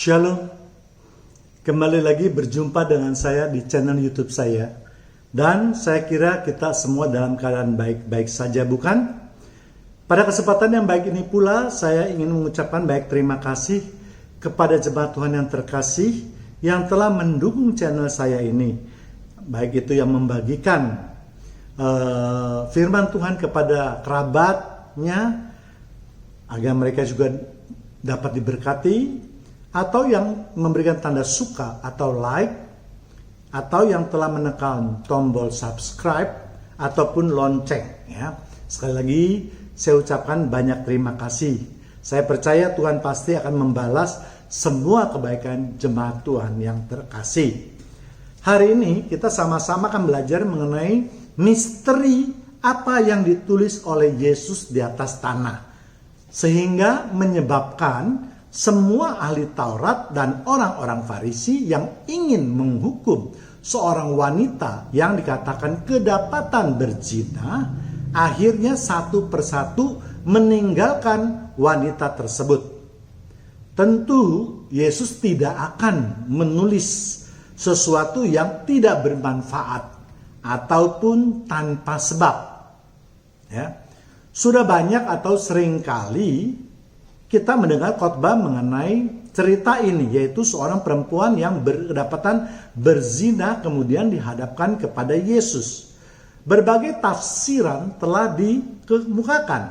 Shalom, kembali lagi berjumpa dengan saya di channel YouTube saya. Dan saya kira kita semua dalam keadaan baik-baik saja, bukan? Pada kesempatan yang baik ini pula, saya ingin mengucapkan baik terima kasih kepada jemaat Tuhan yang terkasih yang telah mendukung channel saya ini. Baik itu yang membagikan firman Tuhan kepada kerabatnya, agar mereka juga dapat diberkati, atau yang memberikan tanda suka atau like, atau yang telah menekan tombol subscribe ataupun lonceng, ya. Sekali lagi saya ucapkan banyak terima kasih. Saya percaya Tuhan pasti akan membalas semua kebaikan jemaat Tuhan yang terkasih. Hari ini kita sama-sama akan belajar mengenai misteri apa yang ditulis oleh Yesus di atas tanah, sehingga menyebabkan semua ahli Taurat dan orang-orang Farisi yang ingin menghukum seorang wanita yang dikatakan kedapatan berzina, akhirnya satu persatu meninggalkan wanita tersebut. Tentu Yesus tidak akan menulis sesuatu yang tidak bermanfaat ataupun tanpa sebab. Ya. Sudah banyak atau seringkali kita mendengar khotbah mengenai cerita ini, yaitu seorang perempuan yang berdapatan berzina kemudian dihadapkan kepada Yesus. Berbagai tafsiran telah dikemukakan,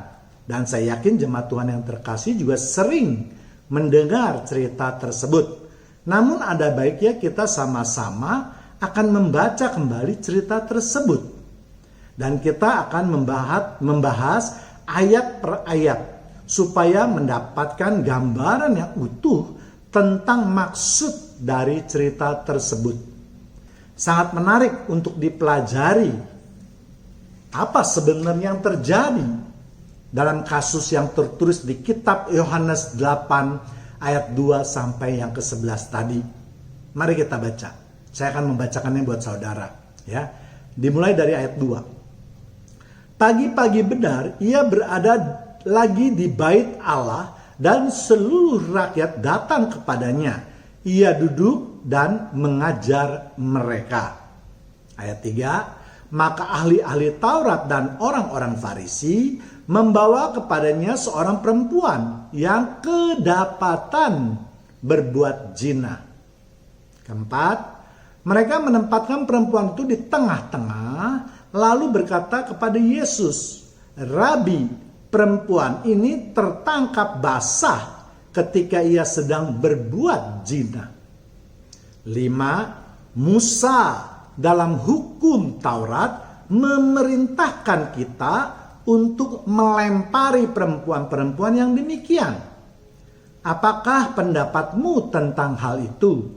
dan saya yakin jemaat Tuhan yang terkasih juga sering mendengar cerita tersebut. Namun ada baiknya kita sama-sama akan membaca kembali cerita tersebut, dan kita akan membahas ayat per ayat, supaya mendapatkan gambaran yang utuh tentang maksud dari cerita tersebut. Sangat menarik untuk dipelajari apa sebenarnya yang terjadi dalam kasus yang tertulis di kitab Yohanes 8 ayat 2 sampai yang ke-11 tadi. Mari kita baca. Saya akan membacakannya buat saudara, ya. Dimulai dari ayat 2. Pagi-pagi benar ia berada lagi di bait Allah, dan seluruh rakyat datang kepadanya. Ia duduk dan mengajar mereka. Ayat 3. Maka ahli-ahli Taurat dan orang-orang Farisi membawa kepadanya seorang perempuan yang kedapatan berbuat zina. Keempat, mereka menempatkan perempuan itu di tengah-tengah, lalu berkata kepada Yesus, "Rabi, perempuan ini tertangkap basah ketika ia sedang berbuat zina." 5. Musa dalam hukum Taurat memerintahkan kita untuk melempari perempuan-perempuan yang demikian. Apakah pendapatmu tentang hal itu?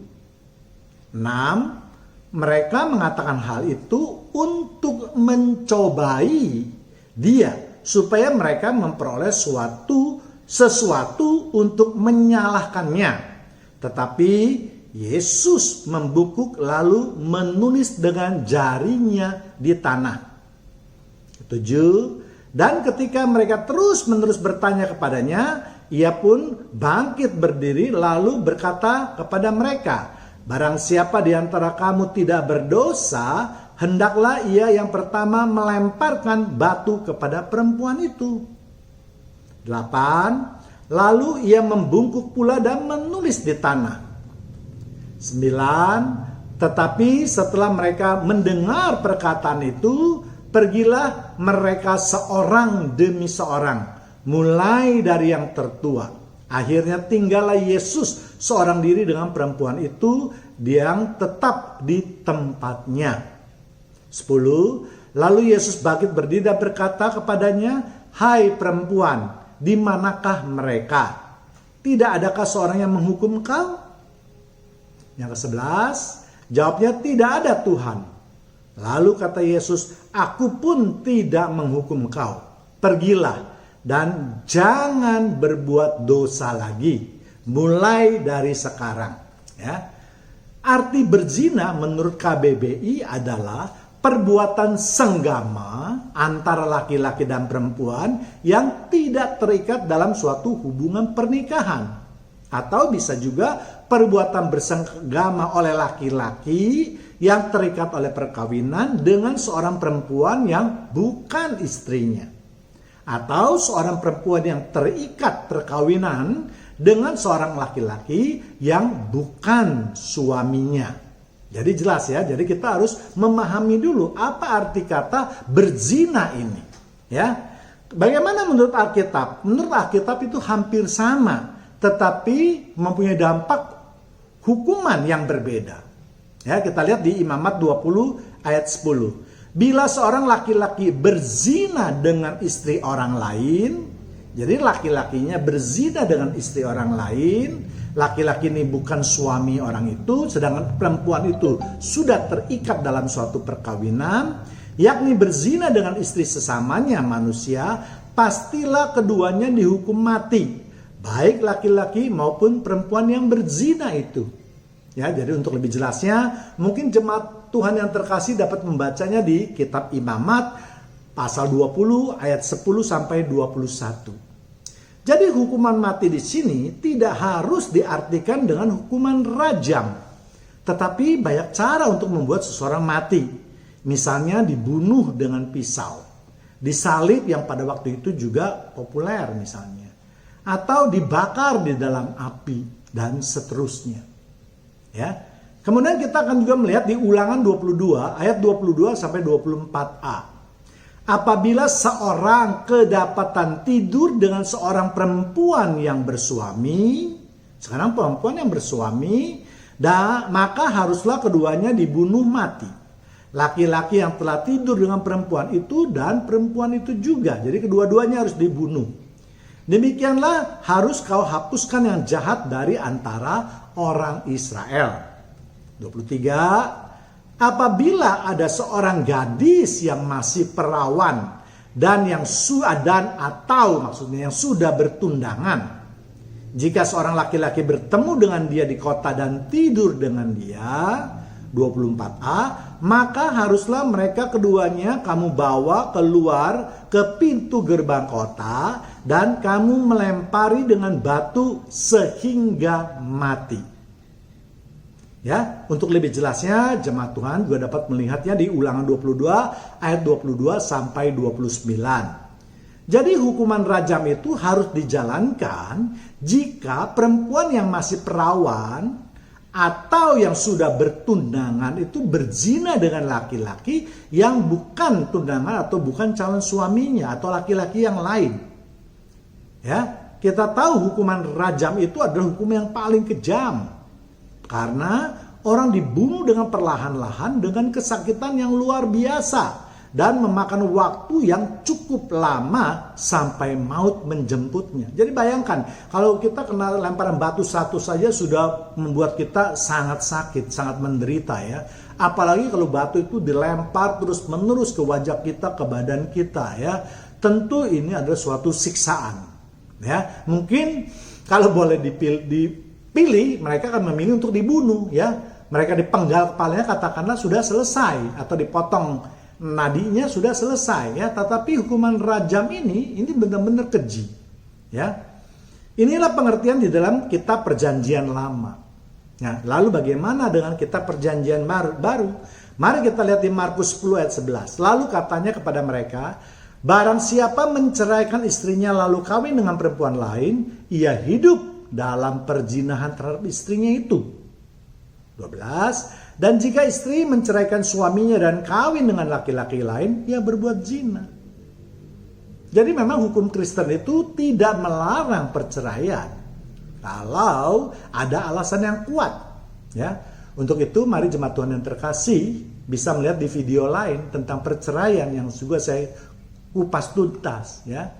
6. Mereka mengatakan hal itu untuk mencobai dia, supaya mereka memperoleh sesuatu untuk menyalahkannya. Tetapi Yesus membungkuk lalu menulis dengan jarinya di tanah. 7. Dan ketika mereka terus-menerus bertanya kepadanya, ia pun bangkit berdiri lalu berkata kepada mereka, "Barang siapa di antara kamu tidak berdosa, hendaklah ia yang pertama melemparkan batu kepada perempuan itu." 8. Lalu ia membungkuk pula dan menulis di tanah. 9. Tetapi setelah mereka mendengar perkataan itu, pergilah mereka seorang demi seorang, mulai dari yang tertua. Akhirnya tinggallah Yesus seorang diri dengan perempuan itu yang tetap di tempatnya. 10. Lalu Yesus bangkit berdiri dan berkata kepadanya, "Hai perempuan, di manakah mereka? Tidak adakah seorang yang menghukum kau?" Yang ke-11, jawabnya, "Tidak ada Tuhan." Lalu kata Yesus, "Aku pun tidak menghukum kau. Pergilah dan jangan berbuat dosa lagi, mulai dari sekarang." Ya. Arti berzina menurut KBBI adalah perbuatan senggama antara laki-laki dan perempuan yang tidak terikat dalam suatu hubungan pernikahan. Atau bisa juga perbuatan bersenggama oleh laki-laki yang terikat oleh perkawinan dengan seorang perempuan yang bukan istrinya. Atau seorang perempuan yang terikat perkawinan dengan seorang laki-laki yang bukan suaminya. Jadi jelas ya, jadi kita harus memahami dulu apa arti kata berzina ini. Ya, bagaimana menurut Alkitab? Menurut Alkitab itu hampir sama, tetapi mempunyai dampak hukuman yang berbeda. Ya, kita lihat di Imamat 20 ayat 10. Bila seorang laki-laki berzina dengan istri orang lain, jadi laki-lakinya berzina dengan istri orang lain, laki-laki ini bukan suami orang itu, sedangkan perempuan itu sudah terikat dalam suatu perkawinan, yakni berzina dengan istri sesamanya manusia, pastilah keduanya dihukum mati, baik laki-laki maupun perempuan yang berzina itu. Ya, jadi untuk lebih jelasnya, mungkin jemaat Tuhan yang terkasih dapat membacanya di kitab Imamat pasal 20 ayat 10 sampai 21. Jadi hukuman mati di sini tidak harus diartikan dengan hukuman rajam, tetapi banyak cara untuk membuat seseorang mati. Misalnya dibunuh dengan pisau, disalib yang pada waktu itu juga populer misalnya, atau dibakar di dalam api dan seterusnya. Ya. Kemudian kita akan juga melihat di Ulangan 22 ayat 22 sampai 24a. Apabila seorang kedapatan tidur dengan seorang perempuan yang bersuami, sekarang perempuan yang bersuami, maka haruslah keduanya dibunuh mati. Laki-laki yang telah tidur dengan perempuan itu dan perempuan itu juga. Jadi kedua-duanya harus dibunuh. Demikianlah harus kau hapuskan yang jahat dari antara orang Israel. 23. Apabila ada seorang gadis yang masih perawan dan yang sudah bertundangan, jika seorang laki-laki bertemu dengan dia di kota dan tidur dengan dia, 24a, maka haruslah mereka keduanya kamu bawa keluar ke pintu gerbang kota dan kamu melempari dengan batu sehingga mati. Ya, untuk lebih jelasnya jemaat Tuhan juga dapat melihatnya di Ulangan 22 ayat 22 sampai 29. Jadi hukuman rajam itu harus dijalankan jika perempuan yang masih perawan atau yang sudah bertundangan itu berzina dengan laki-laki yang bukan tundangan atau bukan calon suaminya atau laki-laki yang lain. Ya, kita tahu hukuman rajam itu adalah hukum yang paling kejam. Karena orang dibunuh dengan perlahan-lahan dengan kesakitan yang luar biasa dan memakan waktu yang cukup lama sampai maut menjemputnya. Jadi bayangkan kalau kita kena lemparan batu satu saja sudah membuat kita sangat sakit, sangat menderita ya. Apalagi kalau batu itu dilempar terus-menerus ke wajah kita, ke badan kita ya. Tentu ini adalah suatu siksaan. Ya, mungkin kalau boleh dipilih mereka akan memilih untuk dibunuh ya. Mereka dipenggal kepalanya katakanlah sudah selesai atau dipotong nadinya sudah selesai ya. Tetapi hukuman rajam ini benar-benar keji ya. Inilah pengertian di dalam kitab Perjanjian Lama. Nah, lalu bagaimana dengan kitab Perjanjian Baru? Mari kita lihat di Markus 10 ayat 11. Lalu katanya kepada mereka, barang siapa menceraikan istrinya lalu kawin dengan perempuan lain, ia hidup dalam perzinahan terhadap istrinya itu. 12. Dan jika istri menceraikan suaminya dan kawin dengan laki-laki lain, ia berbuat zina. Jadi memang hukum Kristen itu tidak melarang perceraian kalau ada alasan yang kuat. Ya, untuk itu mari jemaat Tuhan yang terkasih bisa melihat di video lain tentang perceraian yang juga saya kupas tuntas. Ya.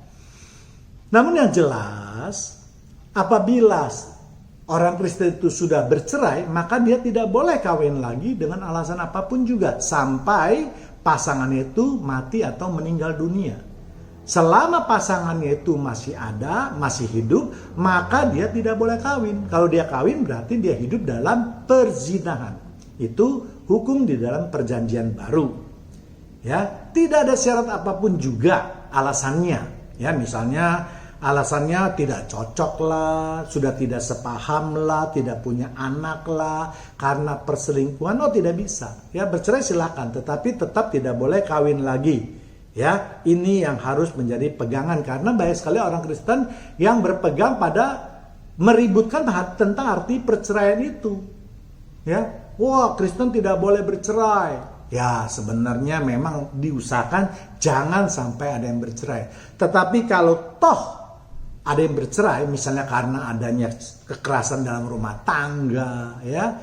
Namun yang jelas, apabila orang Kristen itu sudah bercerai, maka dia tidak boleh kawin lagi dengan alasan apapun juga sampai pasangannya itu mati atau meninggal dunia. Selama pasangannya itu masih ada, masih hidup, maka dia tidak boleh kawin. Kalau dia kawin berarti dia hidup dalam perzinahan. Itu hukum di dalam Perjanjian Baru. Ya, tidak ada syarat apapun juga alasannya. Ya, misalnya Alasannya tidak cocok lah, sudah tidak sepaham lah, tidak punya anak lah, karena perselingkuhan. Oh, tidak bisa. Ya, bercerai silakan, tetapi tetap tidak boleh kawin lagi. Ya, ini yang harus menjadi pegangan, karena banyak sekali orang Kristen yang berpegang pada meributkan tentang arti perceraian itu. Ya, wah, Kristen tidak boleh bercerai. Ya, sebenarnya memang diusahakan jangan sampai ada yang bercerai. Tetapi kalau toh ada yang bercerai, misalnya karena adanya kekerasan dalam rumah tangga, ya,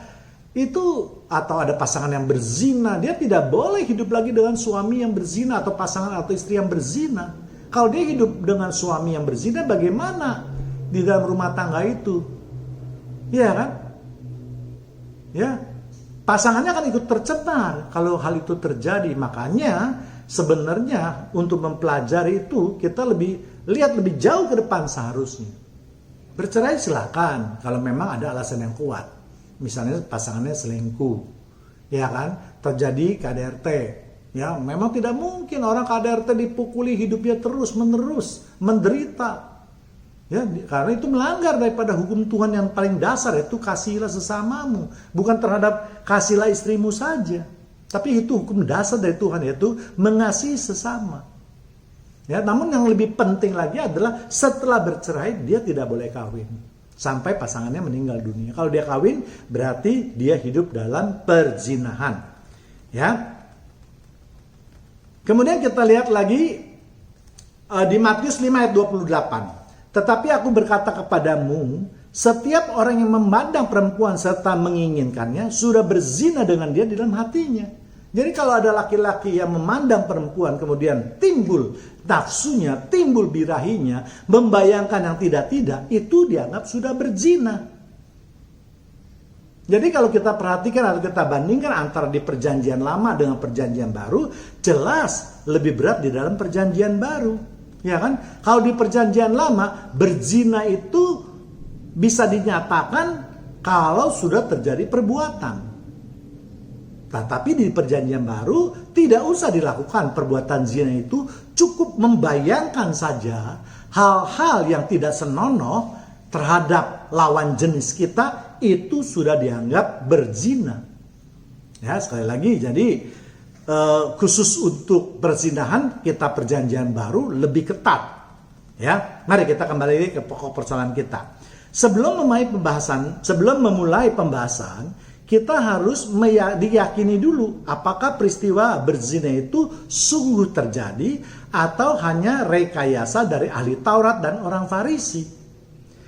itu, atau ada pasangan yang berzina, dia tidak boleh hidup lagi dengan suami yang berzina atau pasangan atau istri yang berzina. Kalau dia hidup dengan suami yang berzina, bagaimana di dalam rumah tangga itu? Iya kan? Ya, pasangannya akan ikut tercemar kalau hal itu terjadi. Makanya sebenarnya untuk mempelajari itu kita lihat lebih jauh ke depan seharusnya. Bercerai silakan kalau memang ada alasan yang kuat. Misalnya pasangannya selingkuh, ya kan? Terjadi KDRT. Ya, memang tidak mungkin orang KDRT dipukuli hidupnya terus-menerus menderita. Ya, karena itu melanggar daripada hukum Tuhan yang paling dasar, yaitu kasihilah sesamamu, bukan terhadap kasihlah istrimu saja, tapi itu hukum dasar dari Tuhan, yaitu mengasihi sesama. Ya, namun yang lebih penting lagi adalah setelah bercerai dia tidak boleh kawin sampai pasangannya meninggal dunia. Kalau dia kawin berarti dia hidup dalam perzinahan. Ya. Kemudian kita lihat lagi di Matius 5 ayat 28. Tetapi aku berkata kepadamu, setiap orang yang memandang perempuan serta menginginkannya sudah berzina dengan dia di dalam hatinya. Jadi kalau ada laki-laki yang memandang perempuan kemudian timbul nafsunya, timbul birahinya, membayangkan yang tidak-tidak, itu dianggap sudah berzina. Jadi kalau kita perhatikan atau kita bandingkan antara di perjanjian lama dengan perjanjian baru, jelas lebih berat di dalam perjanjian baru. Ya kan? Kalau di perjanjian lama, berzina itu bisa dinyatakan kalau sudah terjadi perbuatan. Nah, tapi di perjanjian baru tidak usah dilakukan perbuatan zina itu, cukup membayangkan saja hal-hal yang tidak senonoh terhadap lawan jenis kita, itu sudah dianggap berzina. Ya, sekali lagi, jadi khusus untuk perzinahan kita perjanjian baru lebih ketat. Ya, mari kita kembali ke pokok persoalan kita. Sebelum memulai pembahasan, kita harus diyakini dulu apakah peristiwa berzina itu sungguh terjadi atau hanya rekayasa dari ahli Taurat dan orang Farisi.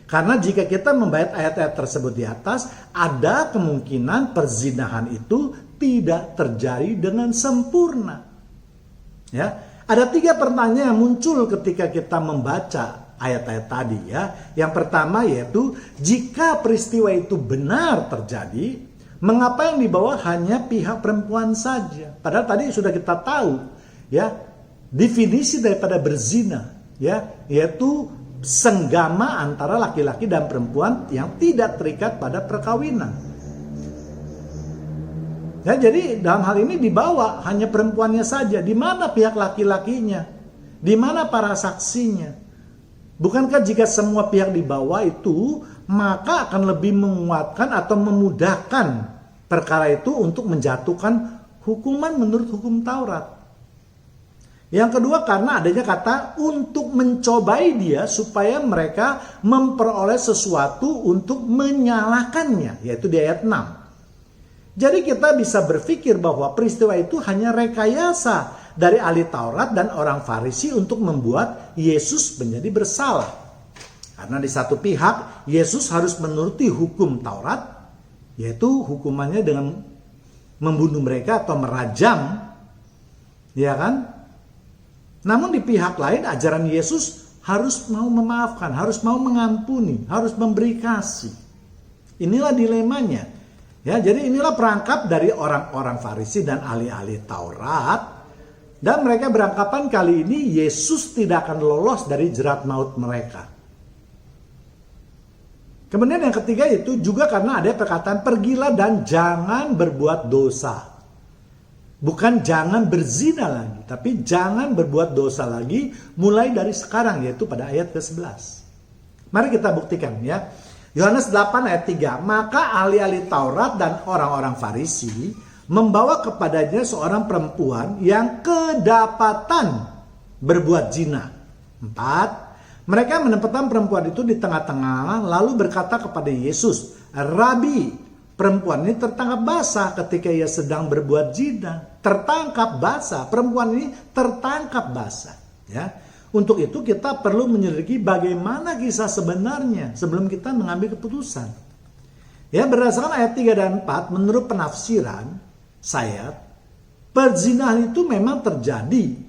Karena jika kita membaca ayat-ayat tersebut di atas, ada kemungkinan perzinahan itu tidak terjadi dengan sempurna. Ya, ada 3 pertanyaan yang muncul ketika kita membaca ayat-ayat tadi, ya. Yang pertama yaitu, jika peristiwa itu benar terjadi, mengapa yang dibawa hanya pihak perempuan saja? Padahal tadi sudah kita tahu, ya, definisi daripada berzina, ya, yaitu senggama antara laki-laki dan perempuan yang tidak terikat pada perkawinan. Ya, jadi dalam hal ini dibawa hanya perempuannya saja. Di mana pihak laki-lakinya? Di mana para saksinya? Bukankah jika semua pihak dibawa itu, maka akan lebih menguatkan atau memudahkan perkara itu untuk menjatuhkan hukuman menurut hukum Taurat? Yang kedua, karena adanya kata untuk mencobai dia supaya mereka memperoleh sesuatu untuk menyalahkannya, yaitu di ayat 6. Jadi kita bisa berpikir bahwa peristiwa itu hanya rekayasa dari ahli Taurat dan orang Farisi untuk membuat Yesus menjadi bersalah. Karena di satu pihak Yesus harus menuruti hukum Taurat, yaitu hukumannya dengan membunuh mereka atau merajam, ya kan? Namun di pihak lain ajaran Yesus harus mau memaafkan, harus mau mengampuni, harus memberi kasih. Inilah dilemanya. Ya, jadi inilah perangkap dari orang-orang Farisi dan ahli-ahli Taurat. Dan mereka beranggapan kali ini Yesus tidak akan lolos dari jerat maut mereka. Kemudian yang ketiga itu juga karena ada perkataan pergilah dan jangan berbuat dosa. Bukan jangan berzina lagi, tapi jangan berbuat dosa lagi mulai dari sekarang, yaitu pada ayat ke-11. Mari kita buktikan ya. Yohanes 8 ayat 3. Maka ahli-ahli Taurat dan orang-orang Farisi membawa kepadanya seorang perempuan yang kedapatan berbuat zina. 4. Mereka menempatkan perempuan itu di tengah-tengah lalu berkata kepada Yesus, Rabi, perempuan ini tertangkap basah ketika ia sedang berbuat zina. Tertangkap basah, perempuan ini tertangkap basah. Ya. Untuk itu kita perlu menyelidiki bagaimana kisah sebenarnya sebelum kita mengambil keputusan. Ya, berdasarkan ayat 3 dan 4, menurut penafsiran saya, perzinahan itu memang terjadi.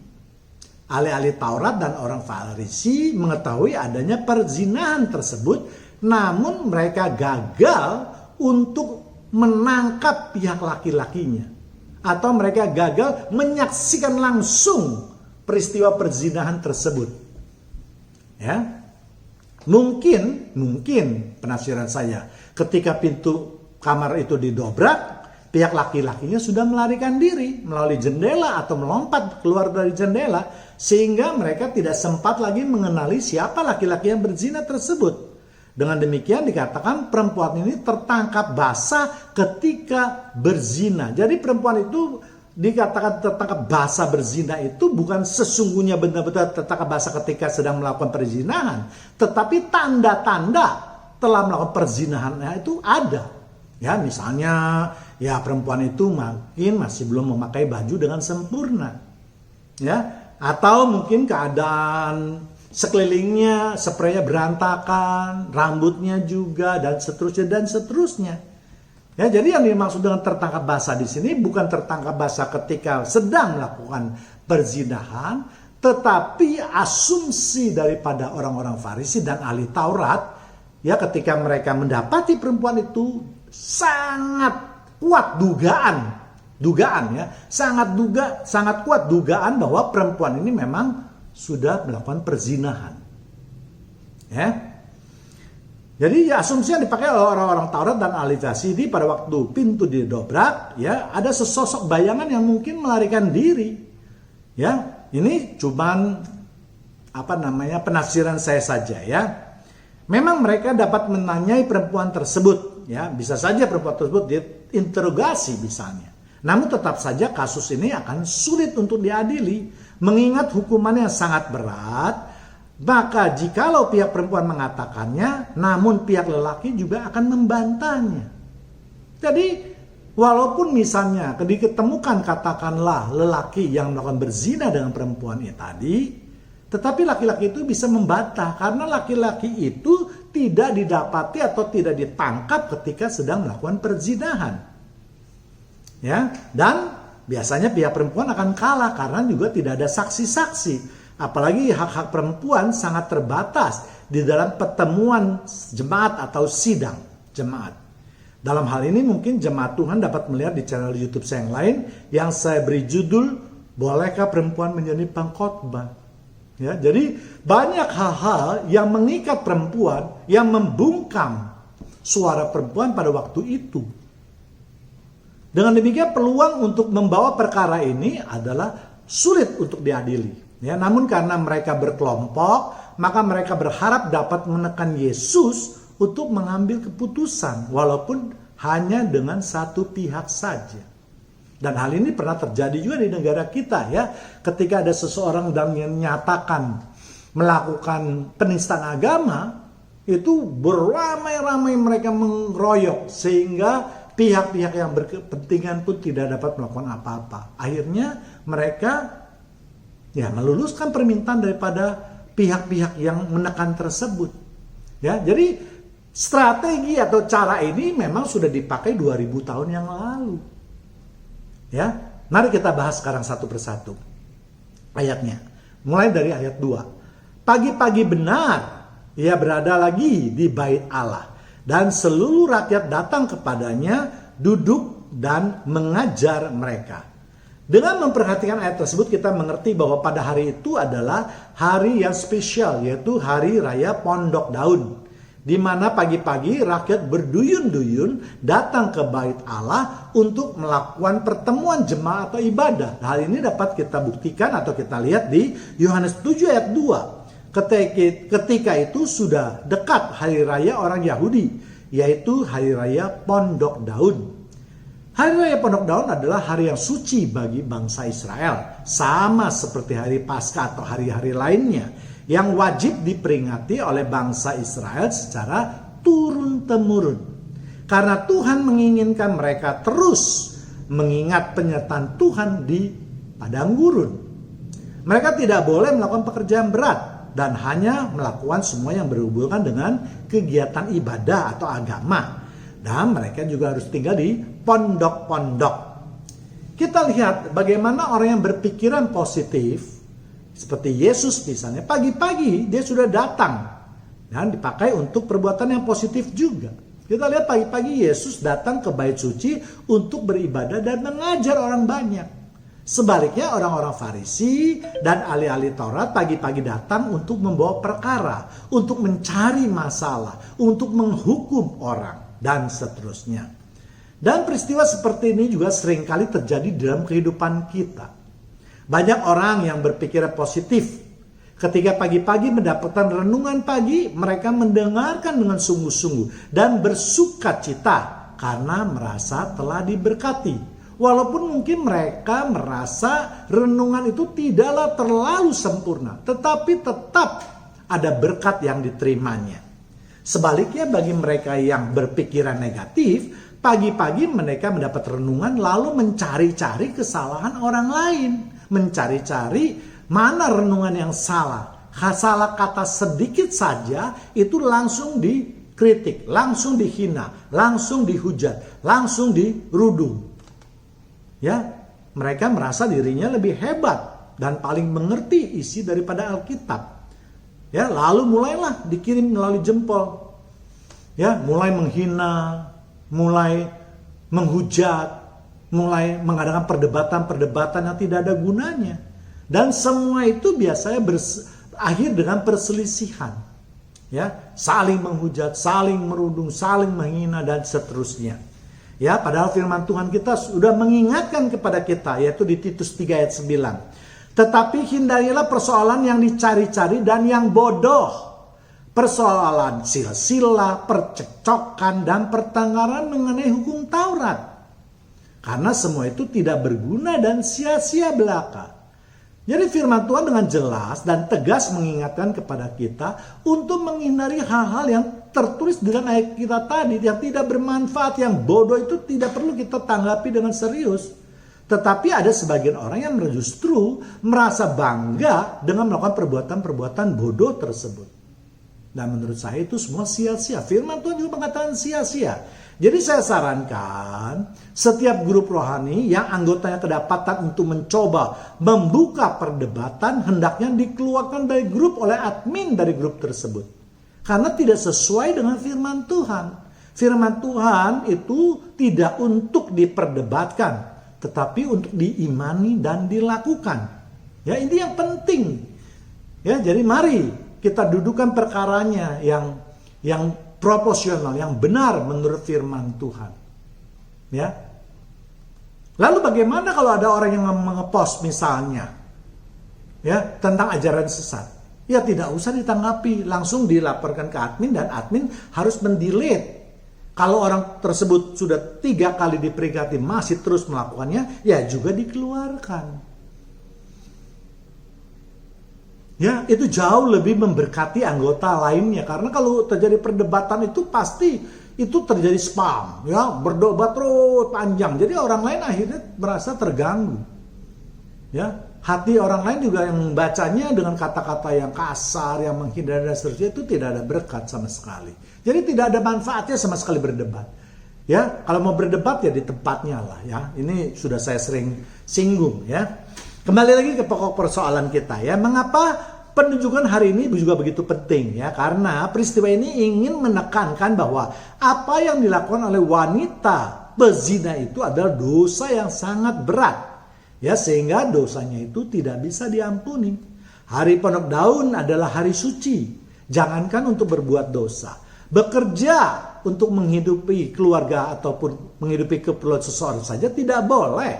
Ahli-ahli Taurat dan orang Farisi mengetahui adanya perzinahan tersebut, namun mereka gagal untuk menangkap pihak laki-lakinya. Atau mereka gagal menyaksikan langsung peristiwa perzinahan tersebut. Ya. Mungkin penafsiran saya, ketika pintu kamar itu didobrak, pihak laki-lakinya sudah melarikan diri melalui jendela atau melompat keluar dari jendela, sehingga mereka tidak sempat lagi mengenali siapa laki-laki yang berzina tersebut. Dengan demikian dikatakan perempuan ini tertangkap basah ketika berzina. Jadi perempuan itu dikatakan tertangkap basah berzina itu bukan sesungguhnya benar-benar tertangkap basah ketika sedang melakukan perzinahan, tetapi tanda-tanda telah melakukan perzinahannya itu ada. Ya, misalnya ya perempuan itu mungkin masih belum memakai baju dengan sempurna. Ya, atau mungkin keadaan sekelilingnya spraynya berantakan, rambutnya juga dan seterusnya. Ya, jadi yang dimaksud dengan tertangkap basah di sini bukan tertangkap basah ketika sedang melakukan perzinahan, tetapi asumsi daripada orang-orang Farisi dan ahli Taurat, ya ketika mereka mendapati perempuan itu sangat kuat dugaan ya, sangat kuat dugaan bahwa perempuan ini memang sudah melakukan perzinahan. Ya. Jadi ya, asumsi yang dipakai oleh orang-orang Taurat dan ahli Farisi pada waktu pintu didobrak, ya ada sesosok bayangan yang mungkin melarikan diri. Ya, ini cuman penafsiran saya saja ya. Memang mereka dapat menanyai perempuan tersebut, ya bisa saja perempuan tersebut diinterogasi misalnya. Namun tetap saja kasus ini akan sulit untuk diadili, mengingat hukumannya yang sangat berat. Maka jikalau pihak perempuan mengatakannya, namun pihak lelaki juga akan membantahnya. Jadi walaupun misalnya diketemukan katakanlah lelaki yang melakukan berzina dengan perempuan ini tadi, tetapi laki-laki itu bisa membantah karena laki-laki itu tidak didapati atau tidak ditangkap ketika sedang melakukan perzinahan. Ya, dan biasanya pihak perempuan akan kalah karena juga tidak ada saksi-saksi. Apalagi hak-hak perempuan sangat terbatas di dalam pertemuan jemaat atau sidang jemaat. Dalam hal ini mungkin jemaat Tuhan dapat melihat di channel YouTube saya yang lain yang saya beri judul, Bolehkah Perempuan Menjadi Pengkhotbah? Ya, jadi banyak hal-hal yang mengikat perempuan, yang membungkam suara perempuan pada waktu itu. Dengan demikian peluang untuk membawa perkara ini adalah sulit untuk diadili. Ya, namun karena mereka berkelompok, maka mereka berharap dapat menekan Yesus untuk mengambil keputusan, walaupun hanya dengan satu pihak saja. Dan hal ini pernah terjadi juga di negara kita ya, ketika ada seseorang yang menyatakan melakukan penistaan agama, itu beramai-ramai mereka mengeroyok sehingga pihak-pihak yang berkepentingan pun tidak dapat melakukan apa-apa. Akhirnya mereka meluluskan permintaan daripada pihak-pihak yang menekan tersebut. Ya, jadi strategi atau cara ini memang sudah dipakai 2000 tahun yang lalu. Ya, mari kita bahas sekarang satu persatu ayatnya. Mulai dari ayat 2. Pagi-pagi benar ia berada lagi di bait Allah dan seluruh rakyat datang kepadanya, duduk dan mengajar mereka. Dengan memperhatikan ayat tersebut kita mengerti bahwa pada hari itu adalah hari yang spesial, yaitu hari raya Pondok Daun, di mana pagi-pagi rakyat berduyun-duyun datang ke bait Allah untuk melakukan pertemuan jemaat atau ibadah. Hal ini dapat kita buktikan atau kita lihat di Yohanes 7 ayat 2. Ketika itu sudah dekat hari raya orang Yahudi, yaitu hari raya Pondok Daun. Hari raya Pondok Daun adalah hari yang suci bagi bangsa Israel, sama seperti hari Paskah atau hari-hari lainnya, yang wajib diperingati oleh bangsa Israel secara turun-temurun. Karena Tuhan menginginkan mereka terus mengingat penyertaan Tuhan di padang gurun. Mereka tidak boleh melakukan pekerjaan berat dan hanya melakukan semua yang berhubungan dengan kegiatan ibadah atau agama. Dan mereka juga harus tinggal di pondok-pondok. Kita lihat bagaimana orang yang berpikiran positif, seperti Yesus misalnya, pagi-pagi dia sudah datang dan dipakai untuk perbuatan yang positif juga. Kita lihat pagi-pagi Yesus datang ke bait suci untuk beribadah dan mengajar orang banyak. Sebaliknya orang-orang Farisi dan ahli-ahli Taurat pagi-pagi datang untuk membawa perkara, untuk mencari masalah, untuk menghukum orang dan seterusnya. Dan peristiwa seperti ini juga seringkali terjadi dalam kehidupan kita. Banyak orang yang berpikiran positif. Ketika pagi-pagi mendapatkan renungan pagi, mereka mendengarkan dengan sungguh-sungguh dan bersukacita karena merasa telah diberkati. Walaupun mungkin mereka merasa renungan itu tidaklah terlalu sempurna, tetapi tetap ada berkat yang diterimanya. Sebaliknya bagi mereka yang berpikiran negatif, pagi-pagi mereka mendapat renungan lalu mencari-cari kesalahan orang lain. Mencari-cari mana renungan yang salah. Salah kata sedikit saja itu langsung dikritik, langsung dihina, langsung dihujat, langsung dirudung. Ya, mereka merasa dirinya lebih hebat dan paling mengerti isi daripada Alkitab. Ya, lalu mulailah dikirim melalui jempol. Ya, mulai menghina, mulai menghujat, mulai mengadakan perdebatan-perdebatan yang tidak ada gunanya. Dan semua itu biasanya berakhir dengan perselisihan. Ya, saling menghujat, saling merundung, saling menghina dan seterusnya. Ya, padahal firman Tuhan kita sudah mengingatkan kepada kita, yaitu di Titus 3 ayat 9. Tetapi hindarilah persoalan yang dicari-cari dan yang bodoh. Persoalan sila-sila, percekcokan dan pertengkaran mengenai hukum Taurat. Karena semua itu tidak berguna dan sia-sia belaka. Jadi firman Tuhan dengan jelas dan tegas mengingatkan kepada kita untuk menghindari hal-hal yang tertulis dalam ayat kita tadi, yang tidak bermanfaat, yang bodoh itu tidak perlu kita tanggapi dengan serius. Tetapi ada sebagian orang yang justru merasa bangga dengan melakukan perbuatan-perbuatan bodoh tersebut. Dan menurut saya itu semua sia-sia. Firman Tuhan juga mengatakan sia-sia. Jadi saya sarankan setiap grup rohani yang anggotanya kedapatan untuk mencoba membuka perdebatan hendaknya dikeluarkan dari grup oleh admin dari grup tersebut. Karena tidak sesuai dengan firman Tuhan. Firman Tuhan itu tidak untuk diperdebatkan, tetapi untuk diimani dan dilakukan. Ya, ini yang penting. Ya, jadi mari kita dudukkan perkaranya yang proporsional, yang benar menurut firman Tuhan. Ya. Lalu bagaimana kalau ada orang yang mengepost misalnya ya tentang ajaran sesat? Ya tidak usah ditanggapi, langsung dilaporkan ke admin dan admin harus mendelete. Kalau orang tersebut sudah 3 kali diperingati masih terus melakukannya, ya juga dikeluarkan. Ya, itu jauh lebih memberkati anggota lainnya. Karena kalau terjadi perdebatan itu pasti itu terjadi spam. Ya, berdebat terus panjang. Jadi orang lain akhirnya merasa terganggu. Ya, hati orang lain juga yang membacanya dengan kata-kata yang kasar, yang menghina dan seterusnya itu tidak ada berkat sama sekali. Jadi tidak ada manfaatnya sama sekali berdebat. Ya, kalau mau berdebat ya di tempatnya lah ya. Ini sudah saya sering singgung ya. Kembali lagi ke pokok persoalan kita ya. Mengapa penunjukan hari ini juga begitu penting ya? Karena peristiwa ini ingin menekankan bahwa apa yang dilakukan oleh wanita pezina itu adalah dosa yang sangat berat. Ya, sehingga dosanya itu tidak bisa diampuni. Hari Pondok Daun adalah hari suci. Jangankan untuk berbuat dosa, Bekerja untuk menghidupi keluarga ataupun menghidupi keperluan seseorang saja tidak boleh.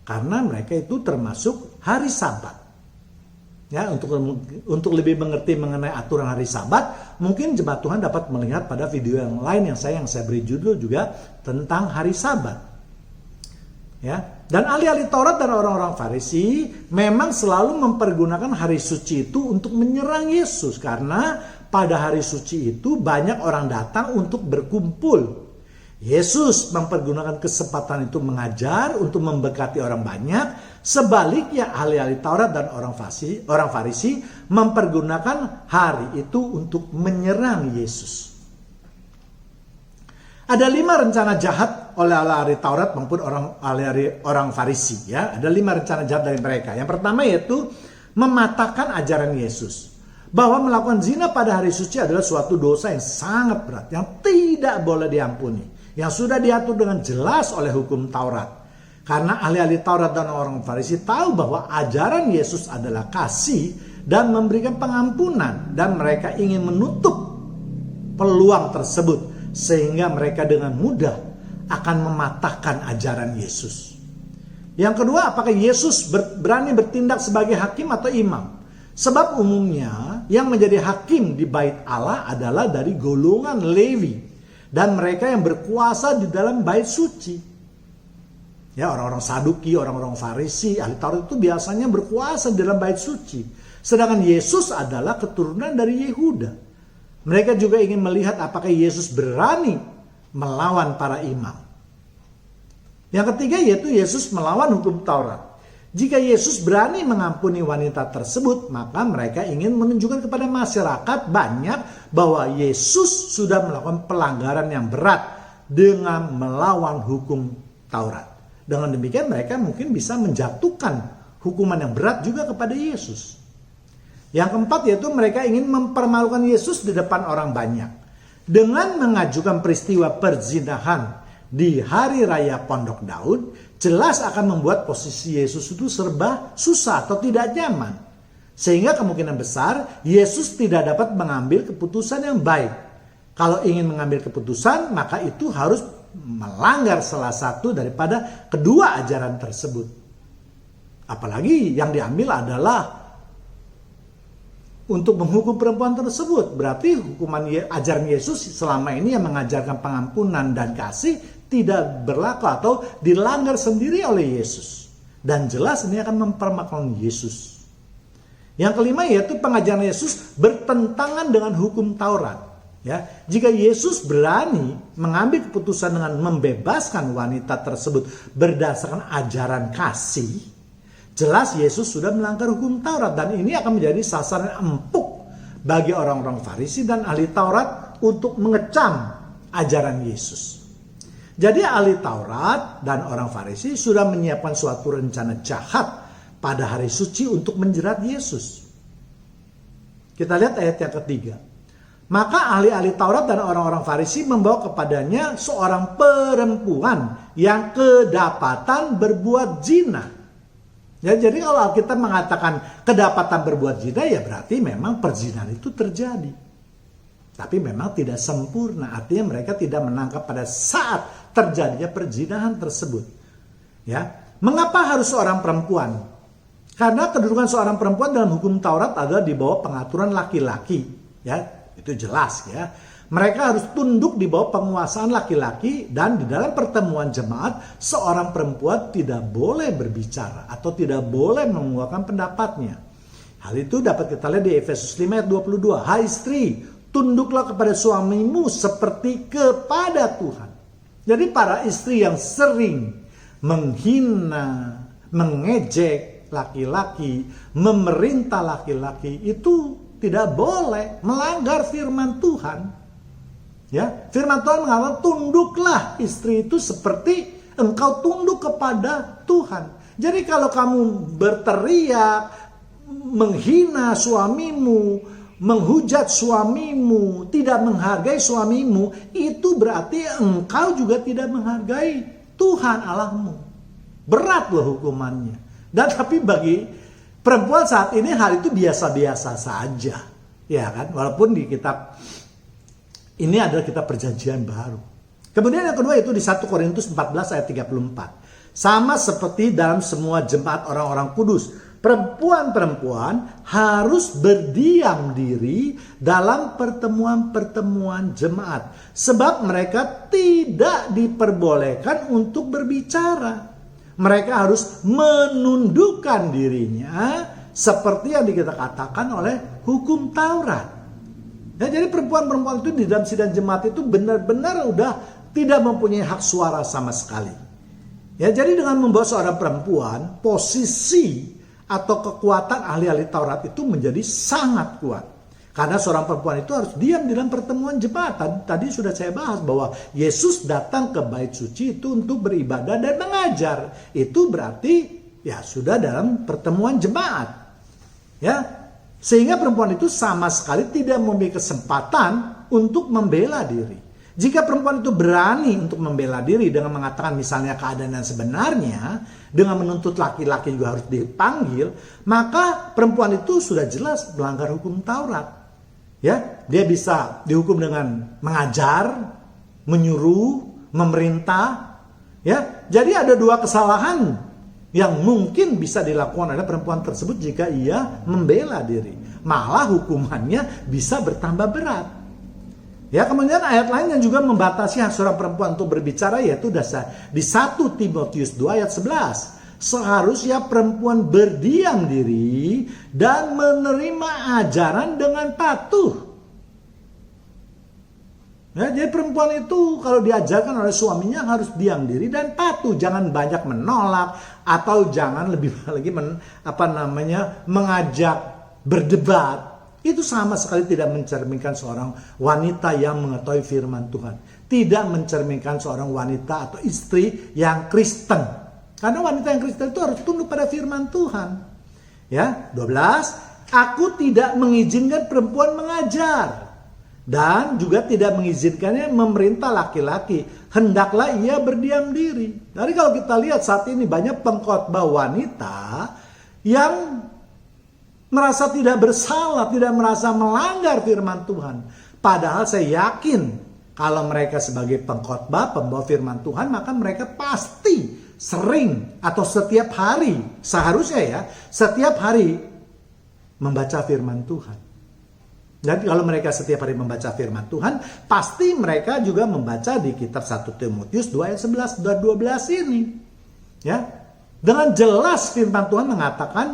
Karena mereka itu termasuk hari Sabat. Ya, untuk lebih mengerti mengenai aturan hari Sabat, mungkin jemaat Tuhan dapat melihat pada video yang lain yang saya beri judul juga tentang hari Sabat. Ya, dan ahli-ahli Taurat dan orang-orang Farisi memang selalu mempergunakan hari suci itu untuk menyerang Yesus, karena pada hari suci itu banyak orang datang untuk berkumpul. Yesus mempergunakan kesempatan itu mengajar untuk memberkati orang banyak. Sebaliknya ahli-ahli Taurat dan orang Farisi mempergunakan hari itu untuk menyerang Yesus. Ada 5 rencana jahat oleh ahli Taurat maupun orang Farisi. Ya, ada 5 rencana jahat dari mereka. Yang pertama yaitu mematahkan ajaran Yesus. Bahwa melakukan zina pada hari suci adalah suatu dosa yang sangat berat, yang tidak boleh diampuni, yang sudah diatur dengan jelas oleh hukum Taurat. Karena ahli-ahli Taurat dan orang Farisi tahu bahwa ajaran Yesus adalah kasih dan memberikan pengampunan, dan mereka ingin menutup peluang tersebut sehingga mereka dengan mudah akan mematahkan ajaran Yesus. Yang kedua, apakah Yesus berani bertindak sebagai hakim atau imam? Sebab umumnya yang menjadi hakim di bait Allah adalah dari golongan Lewi dan mereka yang berkuasa di dalam bait suci. Ya, orang-orang Saduki, orang-orang Farisi, ahli Taurat itu biasanya berkuasa di dalam bait suci. Sedangkan Yesus adalah keturunan dari Yehuda. Mereka juga ingin melihat apakah Yesus berani melawan para imam. Yang ketiga yaitu Yesus melawan hukum Taurat. Jika Yesus berani mengampuni wanita tersebut, maka mereka ingin menunjukkan kepada masyarakat banyak bahwa Yesus sudah melakukan pelanggaran yang berat dengan melawan hukum Taurat. Dengan demikian mereka mungkin bisa menjatuhkan hukuman yang berat juga kepada Yesus. Yang keempat yaitu mereka ingin mempermalukan Yesus di depan orang banyak. Dengan mengajukan peristiwa perzinahan di hari raya Pondok Daud, jelas akan membuat posisi Yesus itu serba susah atau tidak nyaman. Sehingga kemungkinan besar Yesus tidak dapat mengambil keputusan yang baik. Kalau ingin mengambil keputusan, maka itu harus melanggar salah satu daripada kedua ajaran tersebut. Apalagi yang diambil adalah untuk menghukum perempuan tersebut. Berarti hukuman ajaran Yesus selama ini yang mengajarkan pengampunan dan kasih tidak berlaku atau dilanggar sendiri oleh Yesus. Dan jelas ini akan mempermalukan Yesus. Yang kelima yaitu pengajaran Yesus bertentangan dengan hukum Taurat. Ya, jika Yesus berani mengambil keputusan dengan membebaskan wanita tersebut berdasarkan ajaran kasih, jelas Yesus sudah melanggar hukum Taurat, dan ini akan menjadi sasaran empuk bagi orang-orang Farisi dan ahli Taurat untuk mengecam ajaran Yesus. Jadi ahli Taurat dan orang Farisi sudah menyiapkan suatu rencana jahat pada hari suci untuk menjerat Yesus. Kita lihat ayat yang ketiga. Maka ahli-ahli Taurat dan orang-orang Farisi membawa kepadanya seorang perempuan yang kedapatan berbuat zina. Ya, jadi kalau Alkitab mengatakan kedapatan berbuat zina, ya berarti memang perzinahan itu terjadi. Tapi memang tidak sempurna, artinya mereka tidak menangkap pada saat terjadinya perzinahan tersebut. Ya, mengapa harus seorang perempuan? Karena kedudukan seorang perempuan dalam hukum Taurat adalah di bawah pengaturan laki-laki. Ya, itu jelas ya. Mereka harus tunduk di bawah penguasaan laki-laki, dan di dalam pertemuan jemaat seorang perempuan tidak boleh berbicara atau tidak boleh mengeluarkan pendapatnya. Hal itu dapat kita lihat di Efesus 5 ayat 22. Hai istri, tunduklah kepada suamimu seperti kepada Tuhan. Jadi para istri yang sering menghina, mengejek laki-laki, memerintah laki-laki, itu tidak boleh, melanggar firman Tuhan. Ya, firman Tuhan mengatakan tunduklah istri itu seperti engkau tunduk kepada Tuhan. Jadi kalau kamu berteriak, menghina suamimu, menghujat suamimu, tidak menghargai suamimu, itu berarti engkau juga tidak menghargai Tuhan Allahmu. Berat loh hukumannya. Dan tapi bagi perempuan saat ini hal itu biasa-biasa saja. Ya kan, walaupun di kitab Ini adalah kitab perjanjian baru. Kemudian yang kedua itu di 1 Korintus 14 ayat 34. Sama seperti dalam semua jemaat orang-orang kudus, perempuan-perempuan harus berdiam diri dalam pertemuan-pertemuan jemaat. Sebab mereka tidak diperbolehkan untuk berbicara. Mereka harus menundukkan dirinya seperti yang dikatakan oleh hukum Taurat. Ya, jadi perempuan-perempuan itu di dalam sidang jemaat itu benar-benar udah tidak mempunyai hak suara sama sekali. Ya, jadi dengan membawa seorang perempuan, posisi atau kekuatan ahli-ahli Taurat itu menjadi sangat kuat. Karena seorang perempuan itu harus diam di dalam pertemuan jemaat. Tadi sudah saya bahas bahwa Yesus datang ke bait suci itu untuk beribadah dan mengajar. Itu berarti ya sudah dalam pertemuan jemaat. Ya, sehingga perempuan itu sama sekali tidak memiliki kesempatan untuk membela diri. Jika perempuan itu berani untuk membela diri dengan mengatakan misalnya keadaan yang sebenarnya, dengan menuntut laki-laki juga harus dipanggil, maka perempuan itu sudah jelas melanggar hukum Taurat. Ya, dia bisa dihukum dengan mengajar, menyuruh, memerintah. Ya, jadi ada dua kesalahan yang mungkin bisa dilakukan oleh perempuan tersebut jika ia membela diri. Malah hukumannya bisa bertambah berat. Ya, kemudian ayat lain yang juga membatasi hak seorang perempuan untuk berbicara yaitu dasar di 1 Timotius 2 ayat 11. Seharusnya perempuan berdiam diri dan menerima ajaran dengan patuh. Ya, jadi perempuan itu kalau diajarkan oleh suaminya harus diam diri dan patuh, jangan banyak menolak atau jangan lebih lagi mengajak berdebat. Itu sama sekali tidak mencerminkan seorang wanita yang mengetahui firman Tuhan. Tidak mencerminkan seorang wanita atau istri yang Kristen. Karena wanita yang Kristen itu harus tunduk pada firman Tuhan. Ya, 12. Aku tidak mengizinkan perempuan mengajar. Dan juga tidak mengizinkannya memerintah laki-laki. Hendaklah ia berdiam diri. Jadi kalau kita lihat saat ini banyak pengkhotbah wanita yang merasa tidak bersalah, tidak merasa melanggar firman Tuhan. Padahal saya yakin kalau mereka sebagai pengkhotbah, pembawa firman Tuhan, maka mereka pasti sering atau setiap hari, seharusnya ya, setiap hari membaca firman Tuhan. Jadi kalau mereka setiap hari membaca firman Tuhan, pasti mereka juga membaca di kitab 1 Timotius 2 ayat 11 dan 12 ini. Ya. Dengan jelas firman Tuhan mengatakan,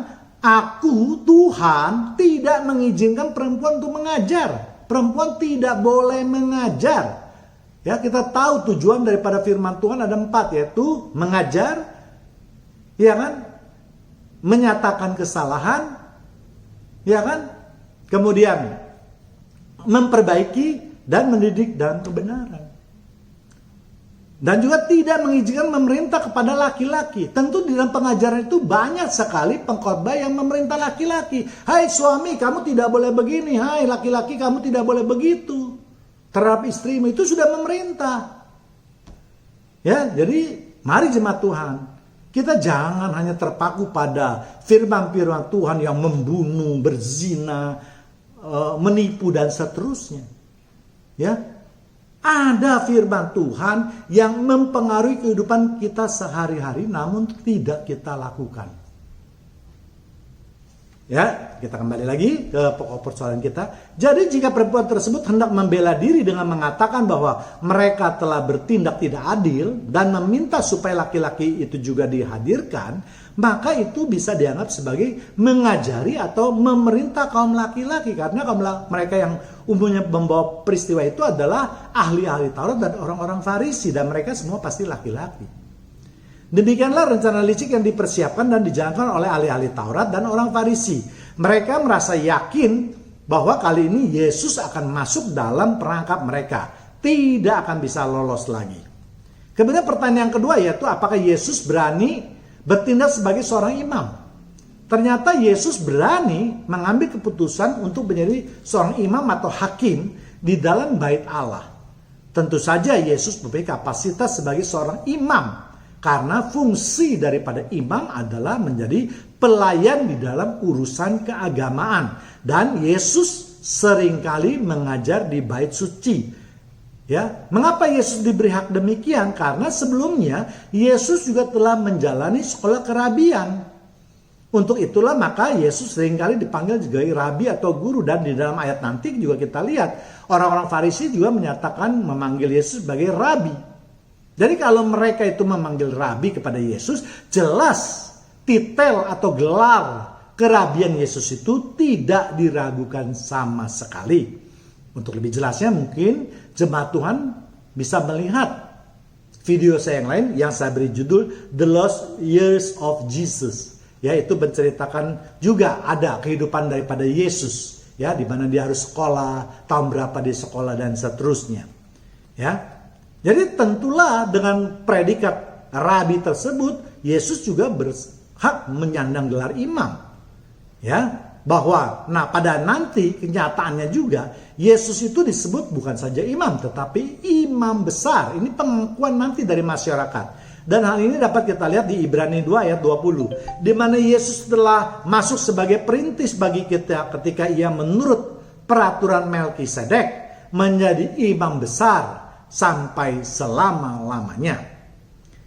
Aku, Tuhan, tidak mengizinkan perempuan untuk mengajar. Perempuan tidak boleh mengajar. Ya, kita tahu tujuan daripada firman Tuhan ada 4, yaitu mengajar, ya kan? Menyatakan kesalahan, ya kan? Kemudian memperbaiki dan mendidik dalam kebenaran. Dan juga tidak mengizinkan memerintah kepada laki-laki. Tentu di dalam pengajaran itu banyak sekali pengkhotbah yang memerintah laki-laki. Hai suami, kamu tidak boleh begini. Hai laki-laki, kamu tidak boleh begitu. Terhadap istrimu itu sudah memerintah. Ya, jadi mari jemaat Tuhan. Kita jangan hanya terpaku pada firman-firman Tuhan yang membunuh, berzina, menipu dan seterusnya. Ya. Ada firman Tuhan yang mempengaruhi kehidupan kita sehari-hari namun tidak kita lakukan. Ya, kita kembali lagi ke pokok persoalan kita. Jadi jika perempuan tersebut hendak membela diri dengan mengatakan bahwa mereka telah bertindak tidak adil dan meminta supaya laki-laki itu juga dihadirkan, maka itu bisa dianggap sebagai mengajari atau memerintah kaum laki-laki. Karena kaum mereka yang umumnya membawa peristiwa itu adalah ahli-ahli Taurat dan orang-orang Farisi, dan mereka semua pasti laki-laki. Demikianlah rencana licik yang dipersiapkan dan dijalankan oleh ahli-ahli Taurat dan orang Farisi. Mereka merasa yakin bahwa kali ini Yesus akan masuk dalam perangkap mereka. Tidak akan bisa lolos lagi. Kemudian pertanyaan kedua yaitu apakah Yesus berani bertindak sebagai seorang imam? Ternyata Yesus berani mengambil keputusan untuk menjadi seorang imam atau hakim di dalam bait Allah. Tentu saja Yesus memiliki kapasitas sebagai seorang imam. Karena fungsi daripada imam adalah menjadi pelayan di dalam urusan keagamaan. Dan Yesus seringkali mengajar di bait suci. Ya, mengapa Yesus diberi hak demikian? Karena sebelumnya Yesus juga telah menjalani sekolah kerabian. Untuk itulah maka Yesus seringkali dipanggil juga rabi atau guru, dan di dalam ayat nanti juga kita lihat orang-orang Farisi juga menyatakan memanggil Yesus sebagai rabi. Jadi kalau mereka itu memanggil rabi kepada Yesus, jelas titel atau gelar kerabian Yesus itu tidak diragukan sama sekali. Untuk lebih jelasnya mungkin jemaat Tuhan bisa melihat video saya yang lain yang saya beri judul The Lost Years of Jesus. Ya, itu menceritakan juga ada kehidupan daripada Yesus, ya, di mana dia harus sekolah, tahun berapa dia sekolah dan seterusnya. Ya. Jadi tentulah dengan predikat rabi tersebut Yesus juga berhak menyandang gelar imam. Ya, bahwa pada nanti kenyataannya juga Yesus itu disebut bukan saja imam tetapi imam besar. Ini pengakuan nanti dari masyarakat. Dan hal ini dapat kita lihat di Ibrani 2 ayat 20, di mana Yesus telah masuk sebagai perintis bagi kita ketika ia menurut peraturan Melkisedek menjadi imam besar sampai selama-lamanya.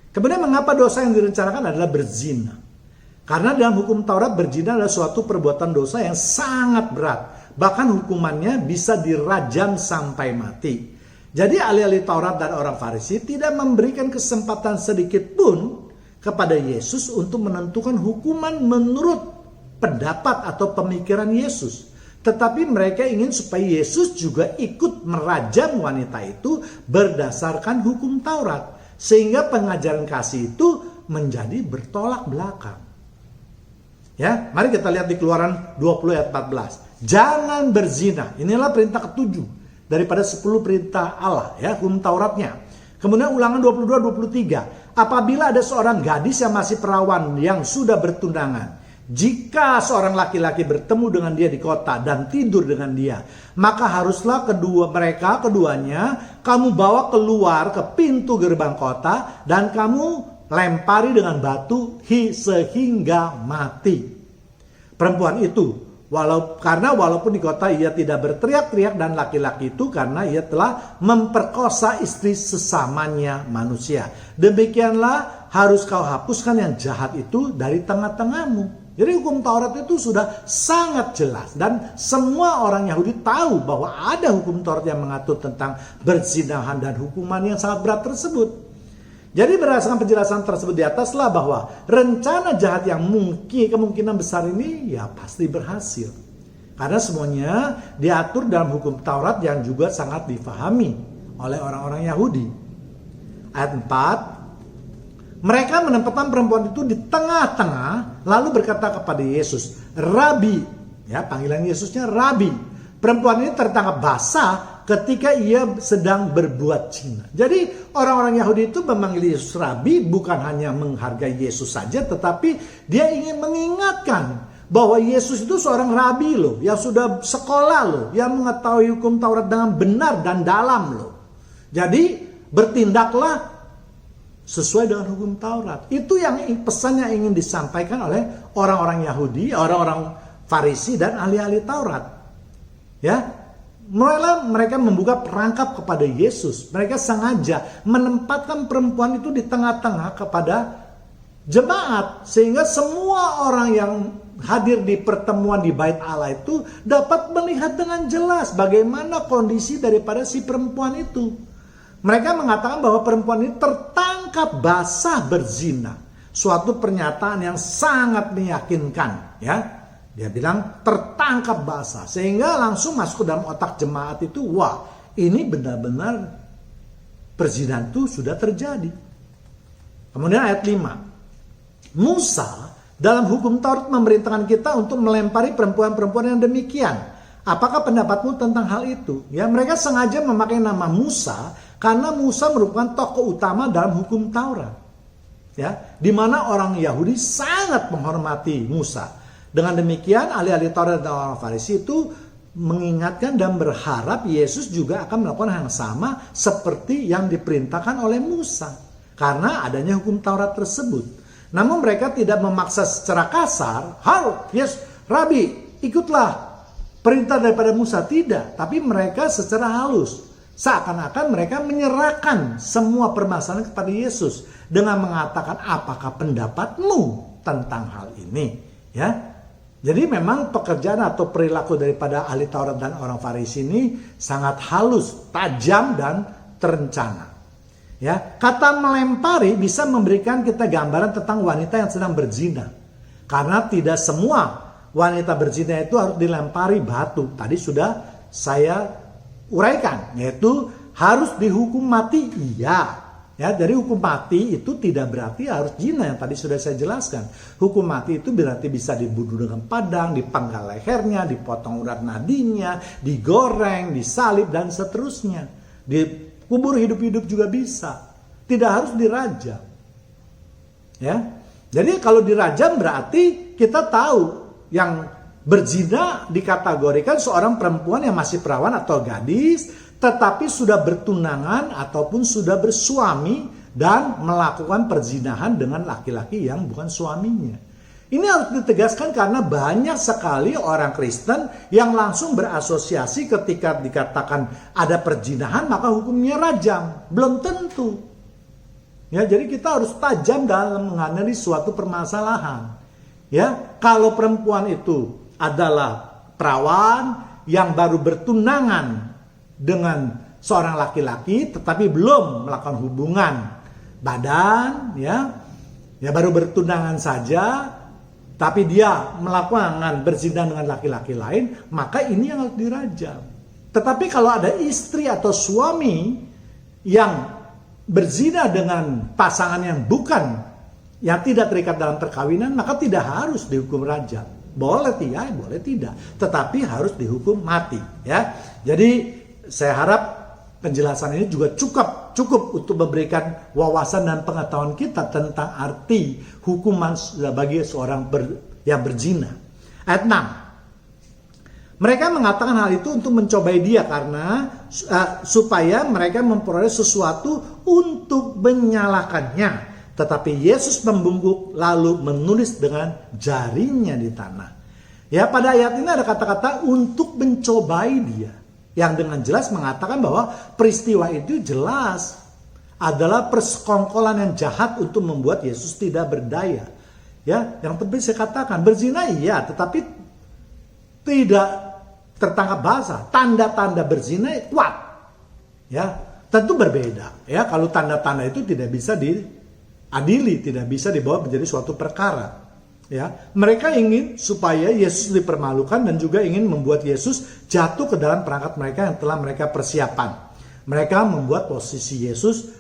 Kemudian mengapa dosa yang direncanakan adalah berzina? Karena dalam hukum Taurat berzina adalah suatu perbuatan dosa yang sangat berat. Bahkan hukumannya bisa dirajam sampai mati. Jadi ahli-ahli Taurat dan orang Farisi tidak memberikan kesempatan sedikit pun kepada Yesus untuk menentukan hukuman menurut pendapat atau pemikiran Yesus. Tetapi mereka ingin supaya Yesus juga ikut merajam wanita itu berdasarkan hukum Taurat. Sehingga pengajaran kasih itu menjadi bertolak belakang. Ya, mari kita lihat di Keluaran 20 ayat 14. Jangan berzina. Inilah perintah ketujuh daripada 10 perintah Allah, ya, hukum Tauratnya. Kemudian Ulangan 22-23. Apabila ada seorang gadis yang masih perawan yang sudah bertunangan, jika seorang laki-laki bertemu dengan dia di kota dan tidur dengan dia, maka haruslah keduanya kamu bawa keluar ke pintu gerbang kota dan kamu lempari dengan batu sehingga mati. Perempuan itu, walaupun di kota ia tidak berteriak-teriak, dan laki-laki itu karena ia telah memperkosa istri sesamanya manusia. Demikianlah harus kau hapuskan yang jahat itu dari tengah-tengahmu. Jadi hukum Taurat itu sudah sangat jelas, dan semua orang Yahudi tahu bahwa ada hukum Taurat yang mengatur tentang perzinahan dan hukuman yang sangat berat tersebut. Jadi berdasarkan penjelasan tersebut di ataslah bahwa rencana jahat yang kemungkinan besar ini ya pasti berhasil. Karena semuanya diatur dalam hukum Taurat yang juga sangat difahami oleh orang-orang Yahudi. Ayat 4, mereka menempatkan perempuan itu di tengah-tengah lalu berkata kepada Yesus, Rabi, ya, panggilan Yesusnya Rabi. Perempuan ini tertangkap basah ketika ia sedang berbuat zina. Jadi orang-orang Yahudi itu memanggil Yesus Rabi bukan hanya menghargai Yesus saja, tetapi dia ingin mengingatkan bahwa Yesus itu seorang rabi loh, yang sudah sekolah loh, yang mengetahui hukum Taurat dengan benar dan dalam loh. Jadi bertindaklah sesuai dengan hukum Taurat. Itu yang pesan yang ingin disampaikan oleh orang-orang Yahudi, orang-orang Farisi dan ahli-ahli Taurat. Ya, mulailah mereka membuka perangkap kepada Yesus. Mereka sengaja menempatkan perempuan itu di tengah-tengah kepada jemaat, sehingga semua orang yang hadir di pertemuan di Bait Allah itu dapat melihat dengan jelas bagaimana kondisi daripada si perempuan itu. Mereka mengatakan bahwa perempuan ini tertangkap basah berzina. Suatu pernyataan yang sangat meyakinkan, ya. Dia bilang tertangkap basah, sehingga langsung masuk ke dalam otak jemaat itu, wah, ini benar-benar perzinahan itu sudah terjadi. Kemudian ayat 5. Musa dalam hukum Taurat memerintahkan kita untuk melempari perempuan-perempuan yang demikian. Apakah pendapatmu tentang hal itu? Ya, mereka sengaja memakai nama Musa karena Musa merupakan tokoh utama dalam hukum Taurat. Ya, di mana orang Yahudi sangat menghormati Musa. Dengan demikian, ahli-ahli Taurat dan orang Farisi itu mengingatkan dan berharap Yesus juga akan melakukan hal yang sama seperti yang diperintahkan oleh Musa. Karena adanya hukum Taurat tersebut. Namun mereka tidak memaksa secara kasar, Rabi, ikutlah perintah daripada Musa. Tidak, tapi mereka secara halus. Seakan-akan mereka menyerahkan semua permasalahan kepada Yesus dengan mengatakan, apakah pendapatmu tentang hal ini? Ya, jadi memang pekerjaan atau perilaku daripada ahli Taurat dan orang Farisi ini sangat halus, tajam, dan terencana. Ya, kata melempari bisa memberikan kita gambaran tentang wanita yang sedang berzina. Karena tidak semua wanita berzina itu harus dilempari batu. Tadi sudah saya uraikan, yaitu harus dihukum mati. Iya. Ya, dari hukum mati itu tidak berarti harus zina yang tadi sudah saya jelaskan. Hukum mati itu berarti bisa dibunuh dengan padang, dipenggal lehernya, dipotong urat nadinya, digoreng, disalib, dan seterusnya. Dikubur hidup-hidup juga bisa. Tidak harus dirajam. Ya. Jadi kalau dirajam berarti kita tahu yang berzina dikategorikan seorang perempuan yang masih perawan atau gadis, tetapi sudah bertunangan ataupun sudah bersuami dan melakukan perzinahan dengan laki-laki yang bukan suaminya. Ini harus ditegaskan karena banyak sekali orang Kristen yang langsung berasosiasi ketika dikatakan ada perzinahan maka hukumnya rajam. Belum tentu. Ya, jadi kita harus tajam dalam menganalisis suatu permasalahan. Ya, kalau perempuan itu adalah perawan yang baru bertunangan dengan seorang laki-laki tetapi belum melakukan hubungan badan, ya baru bertunangan saja, tapi dia melakukan berzina dengan laki-laki lain, maka ini yang harus dirajam. Tetapi kalau ada istri atau suami yang berzina dengan pasangan yang tidak terikat dalam perkawinan, maka tidak harus dihukum rajam. Boleh tidak, boleh tidak, tetapi harus dihukum mati. Ya, jadi saya harap penjelasan ini juga cukup untuk memberikan wawasan dan pengetahuan kita tentang arti hukuman bagi seorang yang berzina. Ayat 6. Mereka mengatakan hal itu untuk mencobai dia karena supaya mereka memperoleh sesuatu untuk menyalahkannya. Tetapi Yesus membungkuk lalu menulis dengan jarinya di tanah. Ya, pada ayat ini ada kata-kata untuk mencobai dia. Yang dengan jelas mengatakan bahwa peristiwa itu jelas adalah persekongkolan yang jahat untuk membuat Yesus tidak berdaya. Ya, yang tadi saya katakan berzina iya, tetapi tidak tertangkap basah. Tanda-tanda berzina kuat. Ya, tentu berbeda. Ya, kalau tanda-tanda itu tidak bisa diadili, tidak bisa dibawa menjadi suatu perkara. Ya, mereka ingin supaya Yesus dipermalukan dan juga ingin membuat Yesus jatuh ke dalam perangkap mereka yang telah mereka persiapkan. Mereka membuat posisi Yesus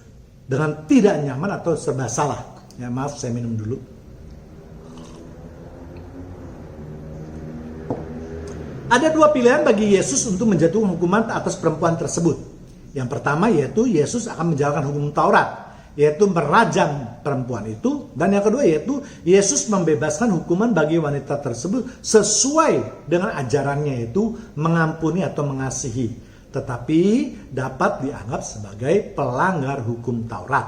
dengan tidak nyaman atau serba salah. Ya, maaf, saya minum dulu. Ada dua pilihan bagi Yesus untuk menjatuhkan hukuman atas perempuan tersebut. Yang pertama yaitu Yesus akan menjalankan hukum Taurat, yaitu merajam perempuan itu. Dan yang kedua yaitu Yesus membebaskan hukuman bagi wanita tersebut sesuai dengan ajarannya, yaitu mengampuni atau mengasihi, tetapi dapat dianggap sebagai pelanggar hukum Taurat.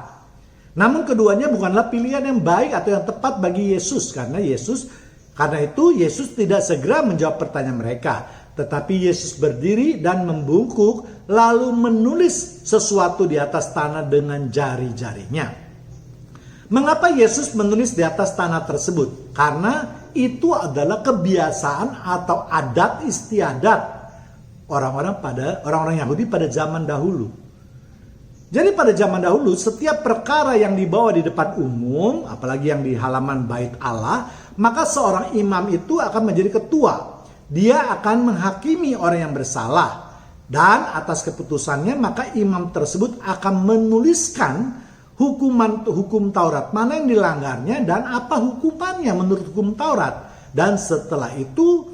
Namun keduanya bukanlah pilihan yang baik atau yang tepat bagi Yesus, karena itu Yesus tidak segera menjawab pertanyaan mereka. Tetapi Yesus berdiri dan membungkuk lalu menulis sesuatu di atas tanah dengan jari-jarinya. Mengapa Yesus menulis di atas tanah tersebut? Karena itu adalah kebiasaan atau adat istiadat orang-orang Yahudi pada zaman dahulu. Jadi pada zaman dahulu setiap perkara yang dibawa di depan umum, apalagi yang di halaman bait Allah, maka seorang imam itu akan menjadi ketua. Dia akan menghakimi orang yang bersalah, dan atas keputusannya maka imam tersebut akan menuliskan hukum Taurat, mana yang dilanggarnya dan apa hukumannya menurut hukum Taurat. Dan setelah itu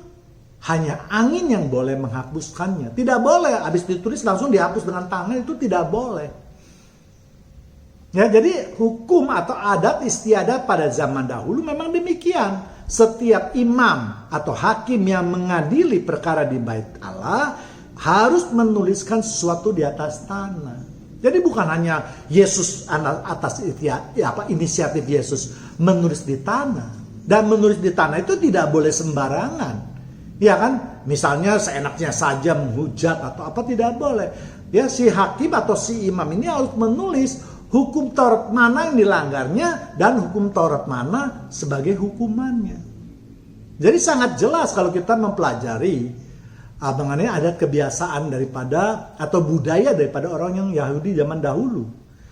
hanya angin yang boleh menghapuskannya. Tidak boleh habis ditulis langsung dihapus dengan tangan, itu tidak boleh. Ya, jadi hukum atau adat istiadat pada zaman dahulu memang demikian. Setiap imam atau hakim yang mengadili perkara di bait Allah harus menuliskan sesuatu di atas tanah. Jadi bukan hanya Yesus atas inisiatif Yesus menulis di tanah. Dan menulis di tanah itu tidak boleh sembarangan. Ya kan? Misalnya seenaknya saja menghujat atau apa, tidak boleh. ya si hakim atau si imam ini harus menulis hukum Taurat mana yang dilanggarnya dan hukum Taurat mana sebagai hukumannya. Jadi sangat jelas kalau kita mempelajari mengenai adat kebiasaan daripada atau budaya daripada orang yang Yahudi zaman dahulu.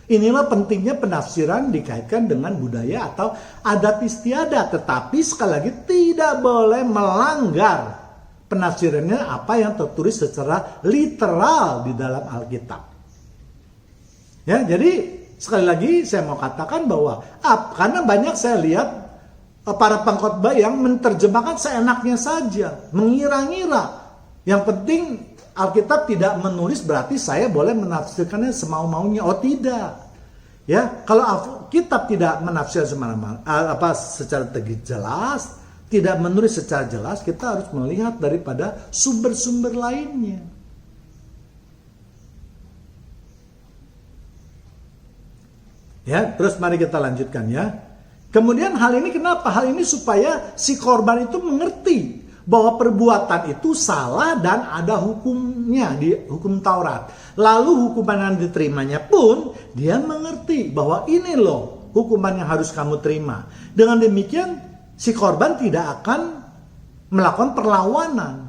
Inilah pentingnya penafsiran dikaitkan dengan budaya atau adat istiadat. Tetapi sekali lagi tidak boleh melanggar penafsirannya apa yang tertulis secara literal di dalam Alkitab. Ya, jadi sekali lagi saya mau katakan bahwa karena banyak saya lihat para pengkhotbah yang menerjemahkan seenaknya saja, mengira-ngira. Yang penting Alkitab tidak menulis berarti saya boleh menafsirkannya semau-maunya. Oh tidak. Ya, kalau Alkitab tidak menafsir secara jelas, tidak menulis secara jelas, kita harus melihat daripada sumber-sumber lainnya. Ya, terus mari kita lanjutkan ya. Kemudian hal ini kenapa? Hal ini supaya si korban itu mengerti bahwa perbuatan itu salah dan ada hukumnya di hukum Taurat. Lalu hukuman yang diterimanya pun dia mengerti bahwa ini loh hukuman yang harus kamu terima. Dengan demikian si korban tidak akan melakukan perlawanan.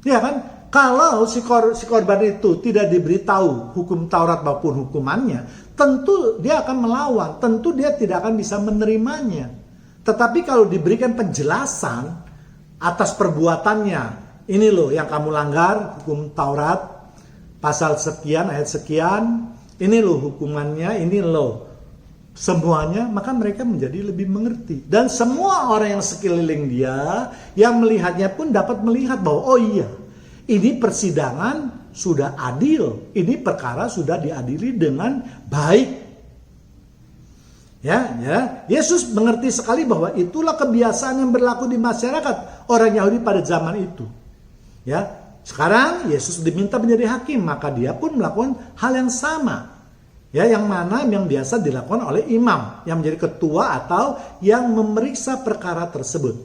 Ya kan? Kalau si korban itu tidak diberitahu hukum Taurat maupun hukumannya, tentu dia akan melawan, tentu dia tidak akan bisa menerimanya. Tetapi kalau diberikan penjelasan atas perbuatannya, ini loh yang kamu langgar, hukum Taurat, pasal sekian, ayat sekian, ini loh hukumannya, ini loh semuanya, maka mereka menjadi lebih mengerti. Dan semua orang yang sekeliling dia, yang melihatnya pun dapat melihat bahwa oh iya, ini persidangan sudah adil, ini perkara sudah diadili dengan baik. Ya, Yesus mengerti sekali bahwa itulah kebiasaan yang berlaku di masyarakat orang Yahudi pada zaman itu. Ya, sekarang Yesus diminta menjadi hakim, maka dia pun melakukan hal yang sama. Ya, yang mana yang biasa dilakukan oleh imam yang menjadi ketua atau yang memeriksa perkara tersebut.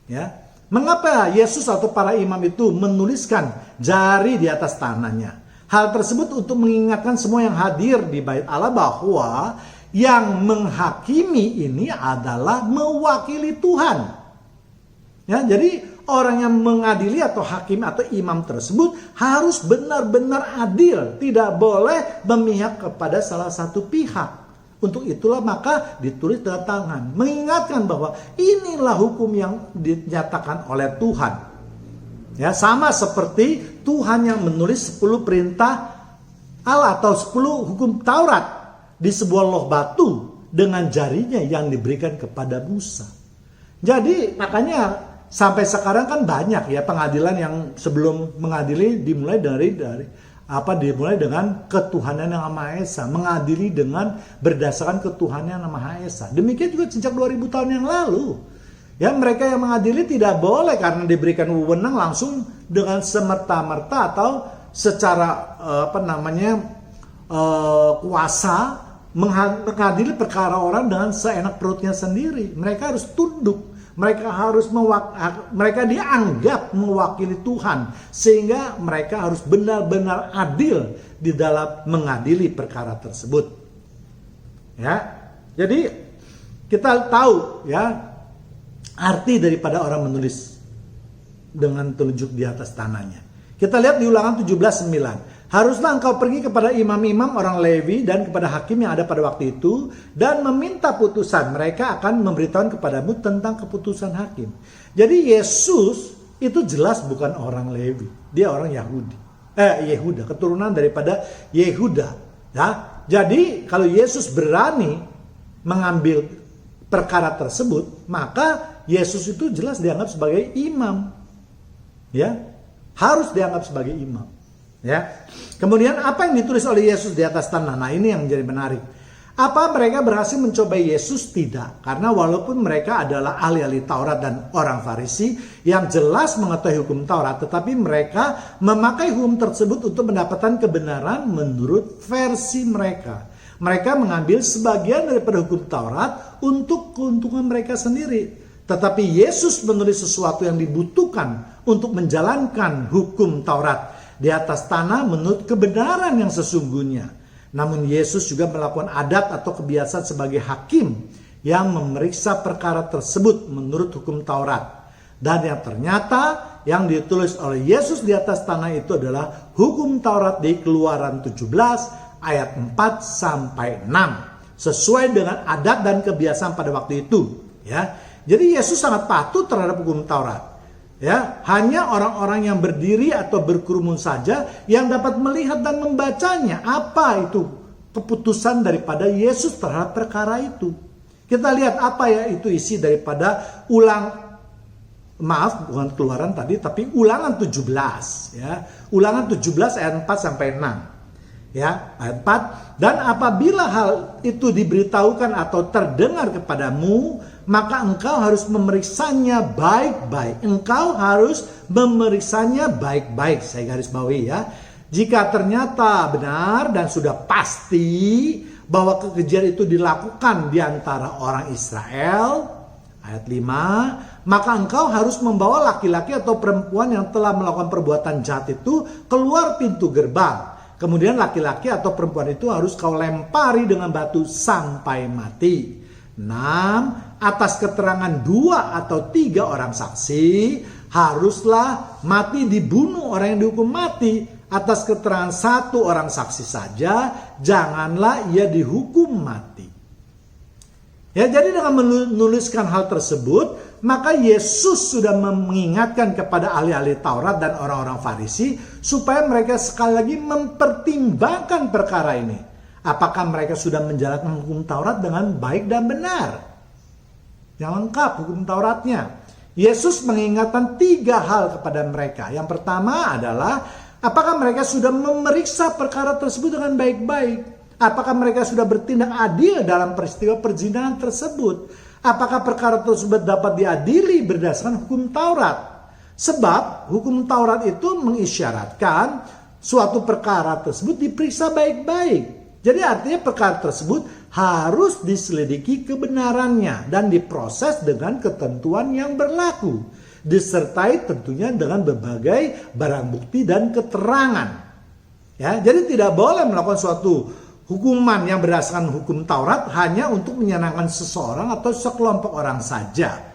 Ya, mengapa Yesus atau para imam itu menuliskan jari di atas tanahnya? Hal tersebut untuk mengingatkan semua yang hadir di bait Allah bahwa yang menghakimi ini adalah mewakili Tuhan. Ya, jadi orang yang mengadili atau hakim atau imam tersebut harus benar-benar adil, tidak boleh memihak kepada salah satu pihak. Untuk itulah maka ditulis tanda tangan, mengingatkan bahwa inilah hukum yang dinyatakan oleh Tuhan. Ya, sama seperti Tuhan yang menulis 10 perintah Allah atau 10 hukum Taurat di sebuah loh batu dengan jarinya yang diberikan kepada Musa. Jadi makanya sampai sekarang kan banyak ya pengadilan yang sebelum mengadili dimulai dengan ketuhanan yang Maha Esa, mengadili dengan berdasarkan ketuhanan yang Maha Esa. Demikian juga sejak 2000 tahun yang lalu. Ya, mereka yang mengadili tidak boleh karena diberikan wewenang langsung dengan semerta-merta atau secara kuasa mengadili perkara orang dengan seenak perutnya sendiri. Mereka harus tunduk. Mereka dianggap mewakili Tuhan, sehingga mereka harus benar-benar adil di dalam mengadili perkara tersebut. Ya, jadi kita tahu ya arti daripada orang menulis dengan telunjuk di atas tanahnya. Kita lihat di Ulangan 17:9. Haruslah engkau pergi kepada imam-imam orang Lewi dan kepada hakim yang ada pada waktu itu dan meminta putusan. Mereka akan memberitahukan kepadamu tentang keputusan hakim. Jadi Yesus itu jelas bukan orang Lewi. Dia orang Yehuda, keturunan daripada Yehuda. Ya. Jadi kalau Yesus berani mengambil perkara tersebut, maka Yesus itu jelas dianggap sebagai imam. Ya, harus dianggap sebagai imam. Ya. Kemudian apa yang ditulis oleh Yesus di atas tanah? Nah, ini yang menjadi menarik. Apa mereka berhasil mencobai Yesus? Tidak. Karena walaupun mereka adalah ahli-ahli Taurat dan orang Farisi yang jelas mengetahui hukum Taurat, tetapi mereka memakai hukum tersebut untuk mendapatkan kebenaran menurut versi mereka. Mereka mengambil sebagian daripada hukum Taurat untuk keuntungan mereka sendiri. Tetapi Yesus menulis sesuatu yang dibutuhkan untuk menjalankan hukum Taurat. di atas tanah menurut kebenaran yang sesungguhnya. Namun Yesus juga melakukan adat atau kebiasaan sebagai hakim yang memeriksa perkara tersebut menurut hukum Taurat. Dan yang ternyata yang ditulis oleh Yesus di atas tanah itu adalah hukum Taurat di Keluaran 17 ayat 4 sampai 6. Sesuai dengan adat dan kebiasaan pada waktu itu, ya. Jadi Yesus sangat patuh terhadap hukum Taurat. Ya, hanya orang-orang yang berdiri atau berkerumun saja yang dapat melihat dan membacanya. Apa itu keputusan daripada Yesus terhadap perkara itu? Kita lihat apa ya itu isi daripada bukan Keluaran tadi, tapi Ulangan 17, ya. Ulangan 17 ayat 4 sampai 6. Ya, ayat 4, dan apabila hal itu diberitahukan atau terdengar kepadamu, maka engkau harus memeriksanya baik-baik. Engkau harus memeriksanya baik-baik. Saya garis bawahi, ya. Jika ternyata benar dan sudah pasti bahwa kekejian itu dilakukan di antara orang Israel, ayat 5, maka engkau harus membawa laki-laki atau perempuan yang telah melakukan perbuatan jahat itu keluar pintu gerbang. Kemudian laki-laki atau perempuan itu harus kau lempari dengan batu sampai mati. 6. Atas keterangan 2 atau 3 orang saksi, haruslah mati dibunuh orang yang dihukum mati. Atas keterangan 1 orang saksi saja, janganlah ia dihukum mati. Ya, jadi dengan menuliskan hal tersebut, maka Yesus sudah mengingatkan kepada ahli-ahli Taurat dan orang-orang Farisi supaya mereka sekali lagi mempertimbangkan perkara ini. Apakah mereka sudah menjalankan hukum Taurat dengan baik dan benar? Yang lengkap hukum Tauratnya. Yesus mengingatkan 3 hal kepada mereka. Yang pertama adalah apakah mereka sudah memeriksa perkara tersebut dengan baik-baik? Apakah mereka sudah bertindak adil dalam peristiwa perzinahan tersebut? Apakah perkara tersebut dapat diadili berdasarkan hukum Taurat? Sebab hukum Taurat itu mengisyaratkan suatu perkara tersebut diperiksa baik-baik. Jadi artinya perkara tersebut harus diselidiki kebenarannya dan diproses dengan ketentuan yang berlaku. Disertai tentunya dengan berbagai barang bukti dan keterangan. Ya, jadi tidak boleh melakukan suatu hukuman yang berdasarkan hukum Taurat hanya untuk menyenangkan seseorang atau sekelompok orang saja.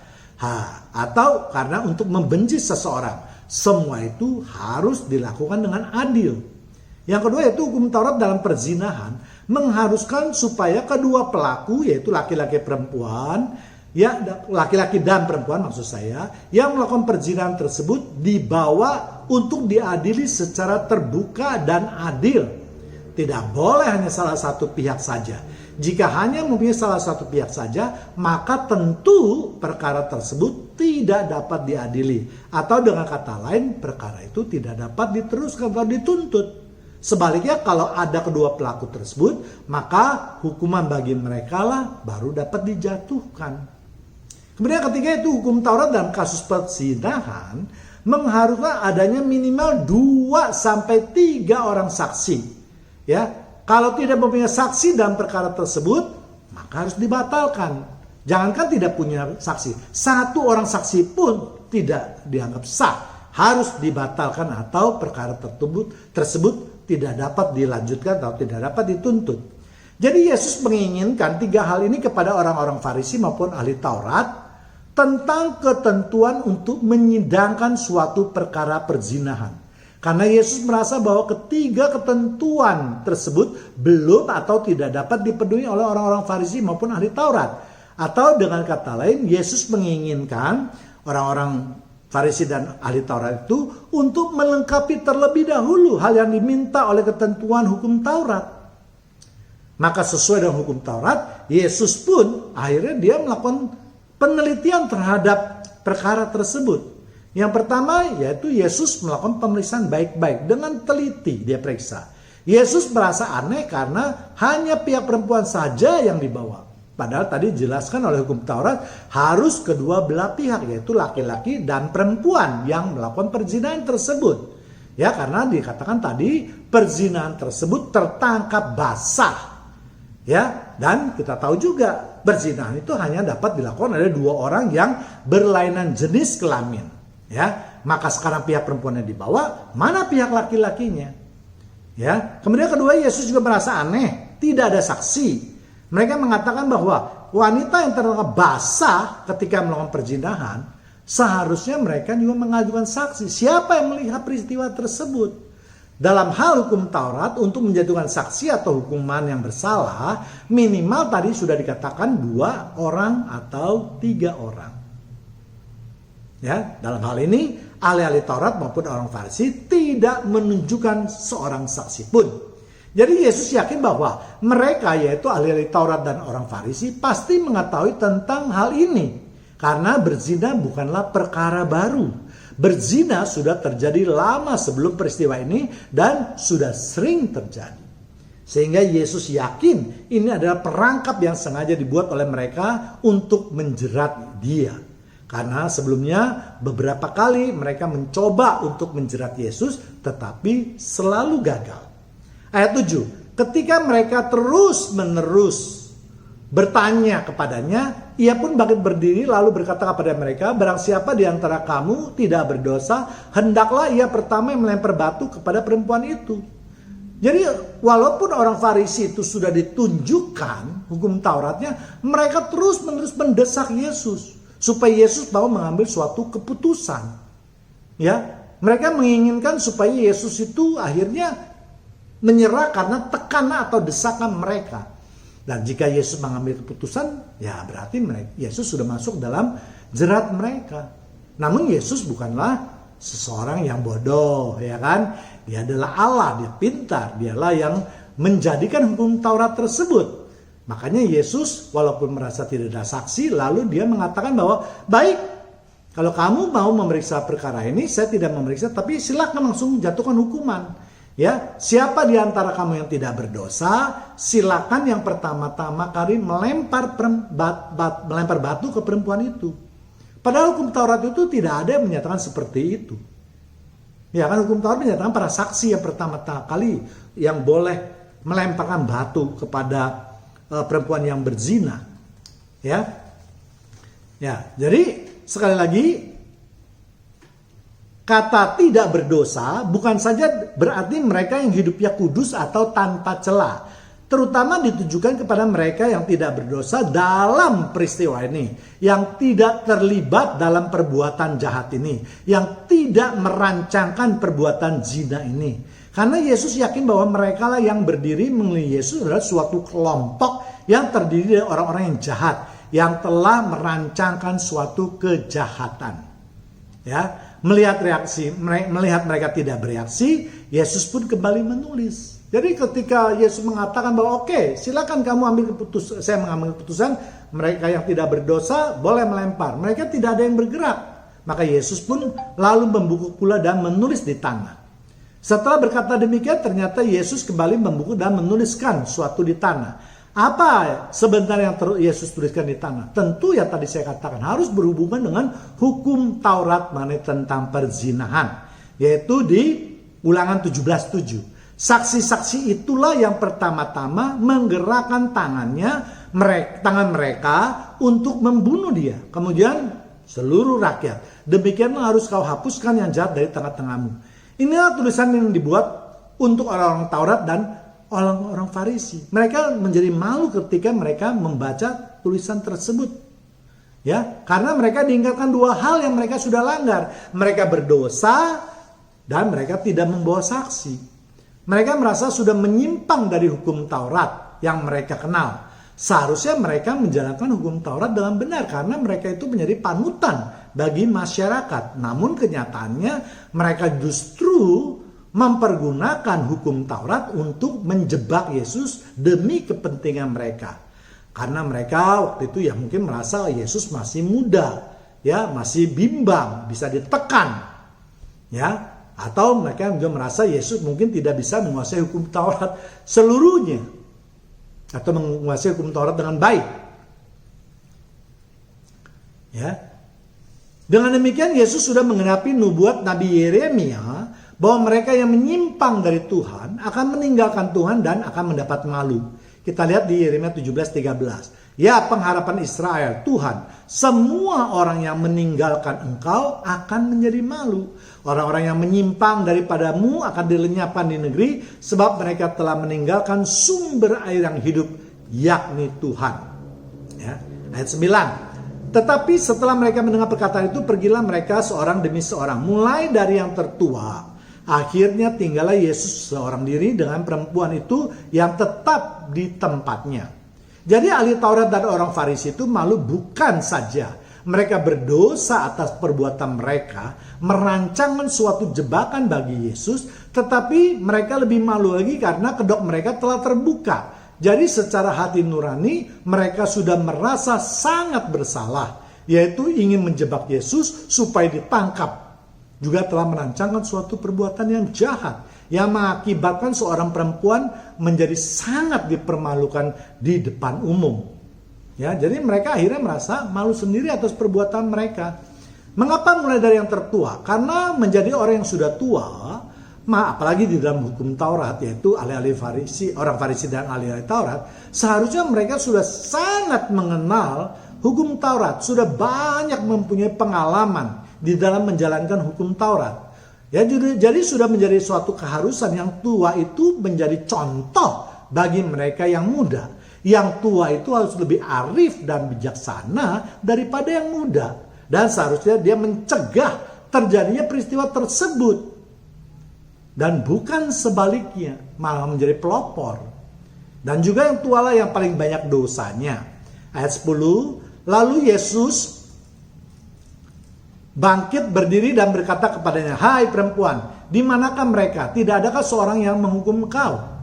Atau karena untuk membenci seseorang. Semua itu harus dilakukan dengan adil. Yang kedua yaitu hukum Taurat dalam perzinahan mengharuskan supaya kedua pelaku, yaitu laki-laki perempuan, ya laki-laki dan perempuan maksud saya, yang melakukan perzinahan tersebut dibawa untuk diadili secara terbuka dan adil. Tidak boleh hanya salah satu pihak saja. Jika hanya mempunyai salah satu pihak saja, maka tentu perkara tersebut tidak dapat diadili. Atau dengan kata lain, perkara itu tidak dapat diteruskan atau dituntut. Sebaliknya kalau ada kedua pelaku tersebut, maka hukuman bagi mereka lah baru dapat dijatuhkan. Kemudian ketiga itu hukum Taurat dalam kasus perzinahan mengharuskan adanya minimal 2-3 orang saksi. Ya, kalau tidak mempunyai saksi dalam perkara tersebut, maka harus dibatalkan. Jangankan tidak punya saksi, 1 orang saksi pun tidak dianggap sah, harus dibatalkan atau perkara tersebut tidak dapat dilanjutkan atau tidak dapat dituntut. Jadi Yesus menginginkan 3 hal ini kepada orang-orang Farisi maupun ahli Taurat tentang ketentuan untuk menyidangkan suatu perkara perzinahan. Karena Yesus merasa bahwa ketiga ketentuan tersebut belum atau tidak dapat dipenuhi oleh orang-orang Farisi maupun ahli Taurat. Atau dengan kata lain, Yesus menginginkan orang-orang Farisi dan ahli Taurat itu untuk melengkapi terlebih dahulu hal yang diminta oleh ketentuan hukum Taurat. Maka sesuai dengan hukum Taurat, Yesus pun akhirnya dia melakukan penelitian terhadap perkara tersebut. Yang pertama yaitu Yesus melakukan pemeriksaan baik-baik dengan teliti dia periksa. Yesus merasa aneh karena hanya pihak perempuan saja yang dibawa. Padahal tadi dijelaskan oleh hukum Taurat harus kedua belah pihak yaitu laki-laki dan perempuan yang melakukan perzinahan tersebut. Ya, karena dikatakan tadi perzinahan tersebut tertangkap basah. Ya, dan kita tahu juga perzinahan itu hanya dapat dilakukan oleh 2 orang yang berlainan jenis kelamin. Ya, maka sekarang pihak perempuannya dibawa, mana pihak laki-lakinya? Ya, kemudian kedua, Yesus juga merasa aneh, tidak ada saksi. Mereka mengatakan bahwa wanita yang terkena basah ketika melakukan perzinahan, seharusnya mereka juga mengajukan saksi. Siapa yang melihat peristiwa tersebut? Dalam hal hukum Taurat, untuk menjatuhkan saksi atau hukuman yang bersalah, minimal tadi sudah dikatakan 2 orang atau 3 orang. Ya, dalam hal ini ahli-ahli Taurat maupun orang Farisi tidak menunjukkan seorang saksi pun. Jadi Yesus yakin bahwa mereka, yaitu ahli-ahli Taurat dan orang Farisi, pasti mengetahui tentang hal ini. Karena berzina bukanlah perkara baru. Berzina sudah terjadi lama sebelum peristiwa ini dan sudah sering terjadi. Sehingga Yesus yakin ini adalah perangkap yang sengaja dibuat oleh mereka untuk menjerat dia. Karena sebelumnya beberapa kali mereka mencoba untuk menjerat Yesus tetapi selalu gagal. Ayat 7, ketika mereka terus-menerus bertanya kepadanya, ia pun bangkit berdiri lalu berkata kepada mereka, barang siapa di antara kamu tidak berdosa, hendaklah ia pertama yang melempar batu kepada perempuan itu. Jadi walaupun orang Farisi itu sudah ditunjukkan hukum Tauratnya, mereka terus-menerus mendesak Yesus supaya Yesus mau mengambil suatu keputusan. Ya, mereka menginginkan supaya Yesus itu akhirnya menyerah karena tekanan atau desakan mereka. Dan jika Yesus mengambil keputusan, ya berarti Yesus sudah masuk dalam jerat mereka. Namun Yesus bukanlah seseorang yang bodoh, ya kan? Dia adalah Allah, dia pintar, dialah yang menjadikan hukum Taurat tersebut. Makanya Yesus walaupun merasa tidak ada saksi, lalu dia mengatakan bahwa, baik, kalau kamu mau memeriksa perkara ini, saya tidak memeriksa, tapi silakan langsung jatuhkan hukuman. Ya, siapa di antara kamu yang tidak berdosa, silakan yang pertama-tama kali melempar batu ke perempuan itu. Padahal hukum Taurat itu tidak ada yang menyatakan seperti itu. Ya kan, hukum Taurat menyatakan para saksi yang pertama-tama kali yang boleh melemparkan batu kepada perempuan yang berzina. Ya. Ya, jadi sekali lagi, kata tidak berdosa bukan saja berarti mereka yang hidupnya kudus atau tanpa celah. Terutama ditujukan kepada mereka yang tidak berdosa dalam peristiwa ini. Yang tidak terlibat dalam perbuatan jahat ini. Yang tidak merancangkan perbuatan zina ini. Karena Yesus yakin bahwa mereka lah yang berdiri mengenai Yesus adalah suatu kelompok yang terdiri dari orang-orang yang jahat. Yang telah merancangkan suatu kejahatan. Ya. Melihat mereka tidak bereaksi, Yesus pun kembali menulis. Jadi ketika Yesus mengatakan bahwa oke, silakan kamu ambil keputusan, saya mengambil keputusan, mereka yang tidak berdosa boleh melempar. Mereka tidak ada yang bergerak. Maka Yesus pun lalu membungkuk pula dan menulis di tanah. Setelah berkata demikian, ternyata Yesus kembali membungkuk dan menuliskan suatu di tanah. Apa sebenarnya yang Yesus tuliskan di tanah? Tentu yang tadi saya katakan harus berhubungan dengan hukum Taurat mengenai tentang perzinahan. Yaitu di Ulangan 17:7. Saksi-saksi itulah yang pertama-tama menggerakkan tangan mereka untuk membunuh dia. Kemudian seluruh rakyat. Demikianlah harus kau hapuskan yang jahat dari tengah-tengahmu. Inilah tulisan yang dibuat untuk orang-orang Taurat dan orang-orang Farisi. Mereka menjadi malu ketika mereka membaca tulisan tersebut. Ya, karena mereka diingatkan 2 hal yang mereka sudah langgar. Mereka berdosa dan mereka tidak membawa saksi. Mereka merasa sudah menyimpang dari hukum Taurat yang mereka kenal. Seharusnya mereka menjalankan hukum Taurat dengan benar karena mereka itu menjadi panutan bagi masyarakat. Namun kenyataannya mereka justru mempergunakan hukum Taurat untuk menjebak Yesus demi kepentingan mereka. Karena mereka waktu itu ya mungkin merasa Yesus masih muda, ya masih bimbang, bisa ditekan, ya. Atau mereka juga merasa Yesus mungkin tidak bisa menguasai hukum Taurat seluruhnya, atau menguasai hukum Taurat dengan baik. Ya. Dengan demikian Yesus sudah menggenapi nubuat Nabi Yeremia bahwa mereka yang menyimpang dari Tuhan akan meninggalkan Tuhan dan akan mendapat malu. Kita lihat di Yeremia 17:13. Ya pengharapan Israel, Tuhan, semua orang yang meninggalkan Engkau akan menjadi malu. Orang-orang yang menyimpang daripadamu akan dilenyapkan di negeri, sebab mereka telah meninggalkan sumber air yang hidup, yakni Tuhan. Ya, ayat 9. Tetapi setelah mereka mendengar perkataan itu, pergilah mereka seorang demi seorang, mulai dari yang tertua. Akhirnya tinggallah Yesus seorang diri dengan perempuan itu yang tetap di tempatnya. Jadi ahli Taurat dan orang Farisi itu malu bukan saja mereka berdosa atas perbuatan mereka, merancangkan suatu jebakan bagi Yesus, tetapi mereka lebih malu lagi karena kedok mereka telah terbuka. Jadi secara hati nurani mereka sudah merasa sangat bersalah, yaitu ingin menjebak Yesus supaya ditangkap. Juga telah merancangkan suatu perbuatan yang jahat yang mengakibatkan seorang perempuan menjadi sangat dipermalukan di depan umum. Ya, jadi mereka akhirnya merasa malu sendiri atas perbuatan mereka. Mengapa mulai dari yang tertua? Karena menjadi orang yang sudah tua, apalagi di dalam hukum Taurat, yaitu ahli-ahli Farisi, orang Farisi dan ahli-ahli Taurat, seharusnya mereka sudah sangat mengenal hukum Taurat, sudah banyak mempunyai pengalaman di dalam menjalankan hukum Taurat. Ya, jadi sudah menjadi suatu keharusan yang tua itu menjadi contoh bagi mereka yang muda. Yang tua itu harus lebih arif dan bijaksana daripada yang muda. Dan seharusnya dia mencegah terjadinya peristiwa tersebut. Dan bukan sebaliknya, malah menjadi pelopor. Dan juga yang tua lah yang paling banyak dosanya. Ayat 10, lalu Yesus bangkit berdiri dan berkata kepadanya, "Hai perempuan, di manakah mereka? Tidak adakah seorang yang menghukum engkau?"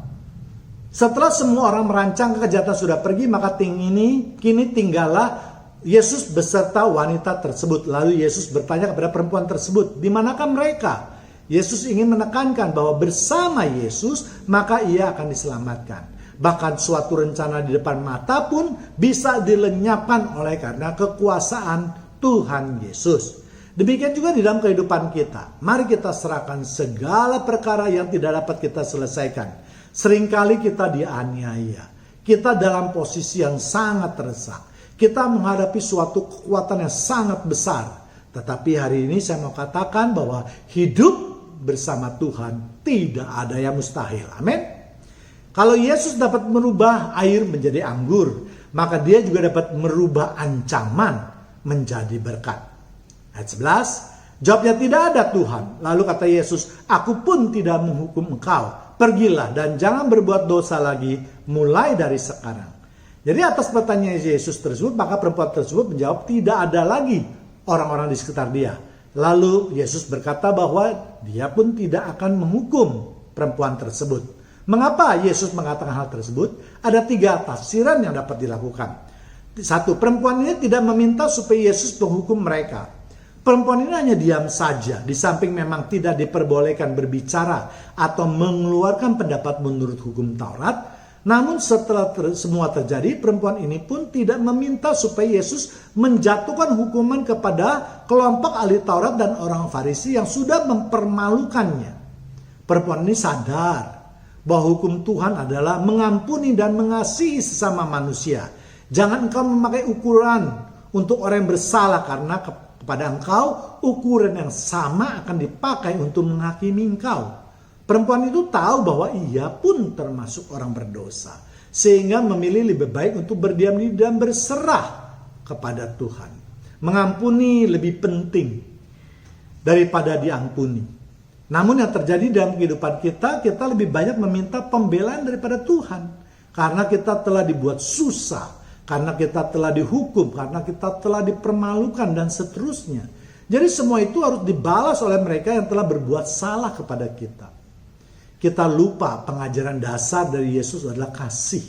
Setelah semua orang merancang kejahatan sudah pergi, maka kini tinggallah Yesus beserta wanita tersebut. Lalu Yesus bertanya kepada perempuan tersebut, "Di manakah mereka?" Yesus ingin menekankan bahwa bersama Yesus maka ia akan diselamatkan. Bahkan suatu rencana di depan mata pun bisa dilenyapkan oleh karena kekuasaan Tuhan Yesus. Demikian juga di dalam kehidupan kita. Mari kita serahkan segala perkara yang tidak dapat kita selesaikan. Seringkali kita dianiaya. Kita dalam posisi yang sangat terdesak. Kita menghadapi suatu kekuatan yang sangat besar. Tetapi hari ini saya mau katakan bahwa hidup bersama Tuhan tidak ada yang mustahil. Amin. Kalau Yesus dapat merubah air menjadi anggur, maka dia juga dapat merubah ancaman menjadi berkat. Ayat 11, jawabnya, "Tidak ada Tuhan." Lalu kata Yesus, "Aku pun tidak menghukum engkau. Pergilah dan jangan berbuat dosa lagi mulai dari sekarang." Jadi atas pertanyaan Yesus tersebut, maka perempuan tersebut menjawab tidak ada lagi orang-orang di sekitar dia. Lalu Yesus berkata bahwa dia pun tidak akan menghukum perempuan tersebut. Mengapa Yesus mengatakan hal tersebut? Ada 3 tafsiran yang dapat dilakukan. 1, perempuan ini tidak meminta supaya Yesus menghukum mereka. Perempuan ini hanya diam saja, di samping memang tidak diperbolehkan berbicara atau mengeluarkan pendapat menurut hukum Taurat. Namun setelah semua terjadi, perempuan ini pun tidak meminta supaya Yesus menjatuhkan hukuman kepada kelompok ahli Taurat dan orang Farisi yang sudah mempermalukannya. Perempuan ini sadar bahwa hukum Tuhan adalah mengampuni dan mengasihi sesama manusia. Jangan engkau memakai ukuran untuk orang yang bersalah, karena kepada engkau ukuran yang sama akan dipakai untuk menghakimi engkau. Perempuan itu tahu bahwa ia pun termasuk orang berdosa, sehingga memilih lebih baik untuk berdiam diri dan berserah kepada Tuhan. Mengampuni lebih penting daripada diampuni. Namun yang terjadi dalam kehidupan kita lebih banyak meminta pembelaan daripada Tuhan. Karena kita telah dibuat susah, karena kita telah dihukum, karena kita telah dipermalukan dan seterusnya. Jadi semua itu harus dibalas oleh mereka yang telah berbuat salah kepada kita. Kita lupa pengajaran dasar dari Yesus adalah kasih.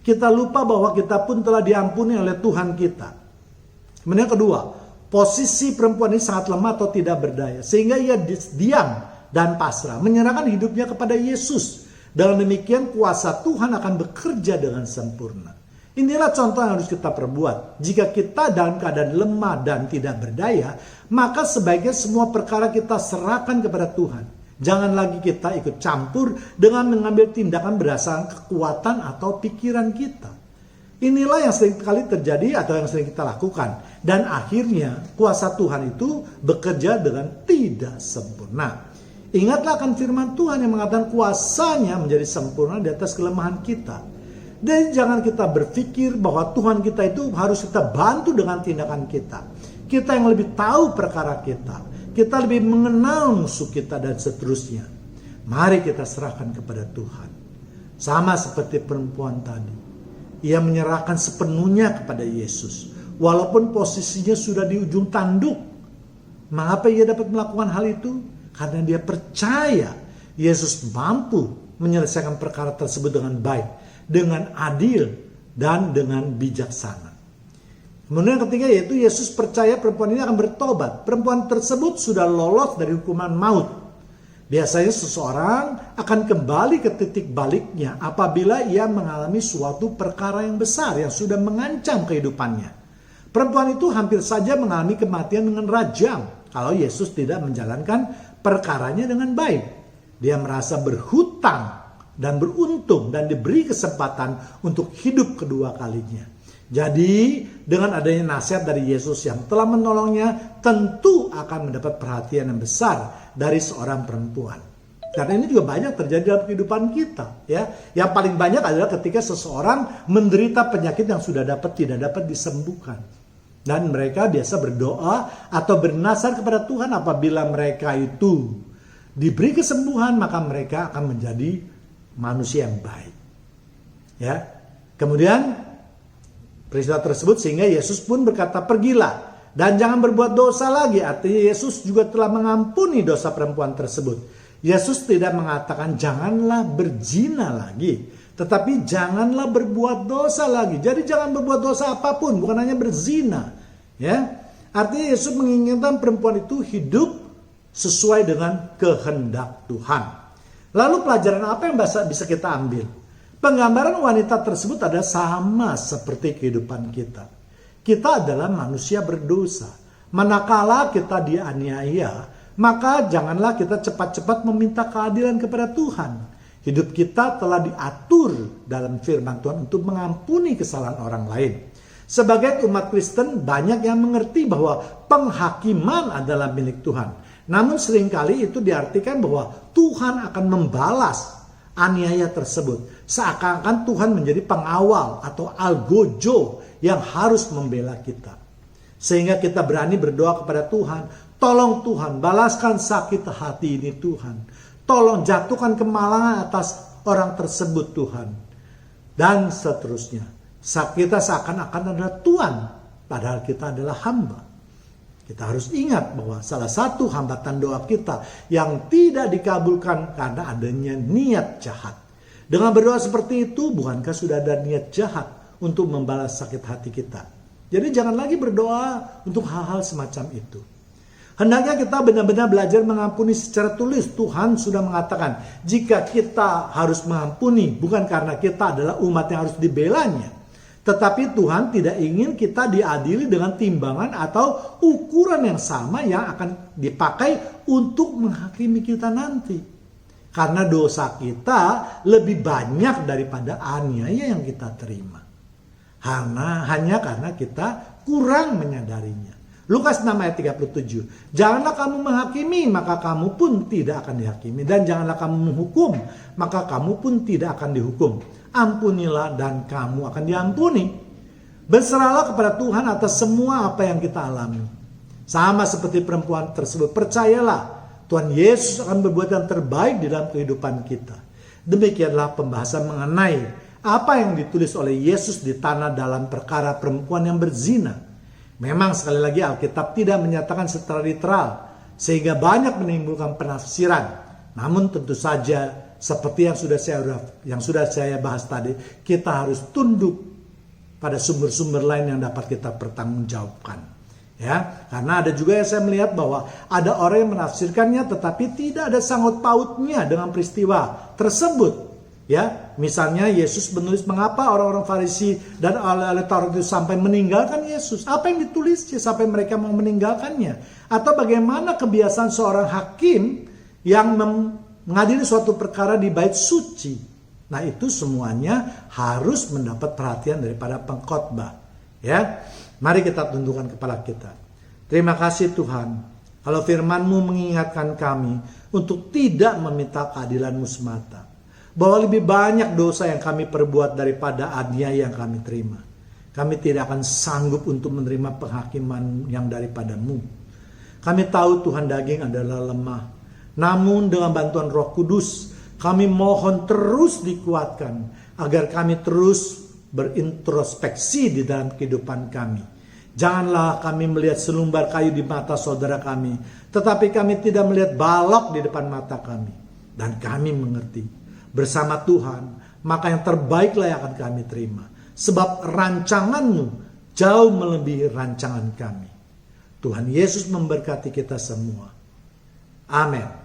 Kita lupa bahwa kita pun telah diampuni oleh Tuhan kita. Kemudian yang kedua, posisi perempuan ini sangat lemah atau tidak berdaya, sehingga ia diam dan pasrah, menyerahkan hidupnya kepada Yesus. Dengan demikian kuasa Tuhan akan bekerja dengan sempurna. Inilah contoh yang harus kita perbuat. Jika kita dalam keadaan lemah dan tidak berdaya, maka sebaiknya semua perkara kita serahkan kepada Tuhan. Jangan lagi kita ikut campur dengan mengambil tindakan berdasarkan kekuatan atau pikiran kita. Inilah yang sering kali terjadi atau yang sering kita lakukan. Dan akhirnya kuasa Tuhan itu bekerja dengan tidak sempurna. Ingatlah akan firman Tuhan yang mengatakan kuasanya menjadi sempurna di atas kelemahan kita. Dan jangan kita berpikir bahwa Tuhan kita itu harus kita bantu dengan tindakan kita. Kita yang lebih tahu perkara kita. Kita lebih mengenal musuh kita dan seterusnya. Mari kita serahkan kepada Tuhan. Sama seperti perempuan tadi. Ia menyerahkan sepenuhnya kepada Yesus. Walaupun posisinya sudah di ujung tanduk. Mengapa ia dapat melakukan hal itu? Karena dia percaya Yesus mampu menyelesaikan perkara tersebut dengan baik. Dengan adil dan dengan bijaksana. Kemudian ketiga yaitu Yesus percaya perempuan ini akan bertobat. Perempuan tersebut sudah lolos dari hukuman maut. Biasanya seseorang akan kembali ke titik baliknya apabila ia mengalami suatu perkara yang besar yang sudah mengancam kehidupannya. Perempuan itu hampir saja mengalami kematian dengan rajam kalau Yesus tidak menjalankan perkaranya dengan baik. Dia merasa berhutang dan beruntung dan diberi kesempatan untuk hidup kedua kalinya. Jadi dengan adanya nasihat dari Yesus yang telah menolongnya, tentu akan mendapat perhatian yang besar dari seorang perempuan. Karena ini juga banyak terjadi dalam kehidupan kita, ya. Yang paling banyak adalah ketika seseorang menderita penyakit yang sudah tidak dapat disembuhkan. Dan mereka biasa berdoa atau bernasar kepada Tuhan apabila mereka itu diberi kesembuhan, maka mereka akan menjadi manusia yang baik. Ya. Kemudian peristiwa tersebut sehingga Yesus pun berkata, pergilah dan jangan berbuat dosa lagi. Artinya Yesus juga telah mengampuni dosa perempuan tersebut. Yesus tidak mengatakan janganlah berzina lagi, tetapi janganlah berbuat dosa lagi. Jadi jangan berbuat dosa apapun, bukan hanya berzina. Ya, artinya Yesus menginginkan perempuan itu hidup sesuai dengan kehendak Tuhan. Lalu pelajaran apa yang bisa kita ambil? Penggambaran wanita tersebut adalah sama seperti kehidupan kita. Kita adalah manusia berdosa. Manakala kita dianiaya, maka janganlah kita cepat-cepat meminta keadilan kepada Tuhan. Hidup kita telah diatur dalam firman Tuhan untuk mengampuni kesalahan orang lain. Sebagai umat Kristen, banyak yang mengerti bahwa penghakiman adalah milik Tuhan. Namun seringkali itu diartikan bahwa Tuhan akan membalas aniaya tersebut. Seakan-akan Tuhan menjadi pengawal atau algojo yang harus membela kita. Sehingga kita berani berdoa kepada Tuhan. Tolong Tuhan, balaskan sakit hati ini Tuhan. Tolong jatuhkan kemalangan atas orang tersebut Tuhan. Dan seterusnya. Kita seakan-akan adalah Tuhan. Padahal kita adalah hamba. Kita harus ingat bahwa salah satu hambatan doa kita yang tidak dikabulkan karena adanya niat jahat. Dengan berdoa seperti itu, bukankah sudah ada niat jahat untuk membalas sakit hati kita? Jadi jangan lagi berdoa untuk hal-hal semacam itu. Hendaknya kita benar-benar belajar mengampuni secara tulis. Tuhan sudah mengatakan, jika kita harus mengampuni, bukan karena kita adalah umat yang harus dibelanya. Tetapi Tuhan tidak ingin kita diadili dengan timbangan atau ukuran yang sama yang akan dipakai untuk menghakimi kita nanti. Karena dosa kita lebih banyak daripada aniaya yang kita terima. Hanya karena kita kurang menyadarinya. Lukas 6 ayat 37. Janganlah kamu menghakimi, maka kamu pun tidak akan dihakimi. Dan janganlah kamu menghukum, maka kamu pun tidak akan dihukum. Ampunilah dan kamu akan diampuni. Berserahlah kepada Tuhan atas semua apa yang kita alami. Sama seperti perempuan tersebut, percayalah Tuhan Yesus akan berbuat yang terbaik di dalam kehidupan kita. Demikianlah pembahasan mengenai apa yang ditulis oleh Yesus di tanah dalam perkara perempuan yang berzina. Memang sekali lagi Alkitab tidak menyatakan secara literal, sehingga banyak menimbulkan penafsiran. Namun tentu saja seperti yang sudah saya bahas tadi, kita harus tunduk pada sumber-sumber lain yang dapat kita pertanggungjawabkan. Ya, karena ada juga yang saya melihat bahwa ada orang yang menafsirkannya tetapi tidak ada sangkut pautnya dengan peristiwa tersebut. Ya, misalnya Yesus menulis mengapa orang-orang Farisi dan ahli Taurat itu sampai meninggalkan Yesus. Apa yang ditulisnya sampai mereka mau meninggalkannya? Atau bagaimana kebiasaan seorang hakim yang mengadili suatu perkara di bait suci. Nah, itu semuanya harus mendapat perhatian daripada pengkhotbah. Ya, mari kita tundukkan kepala kita. Terima kasih Tuhan, kalau firman-Mu mengingatkan kami untuk tidak meminta keadilan-Mu semata, bahwa lebih banyak dosa yang kami perbuat daripada aniaya yang kami terima. Kami tidak akan sanggup untuk menerima penghakiman yang daripada-Mu. Kami tahu Tuhan, daging adalah lemah. Namun dengan bantuan Roh Kudus, kami mohon terus dikuatkan agar kami terus berintrospeksi di dalam kehidupan kami. Janganlah kami melihat selumbar kayu di mata saudara kami, tetapi kami tidak melihat balok di depan mata kami. Dan kami mengerti, bersama Tuhan, maka yang terbaiklah yang akan kami terima. Sebab rancangan-Mu jauh melebihi rancangan kami. Tuhan Yesus memberkati kita semua. Amin.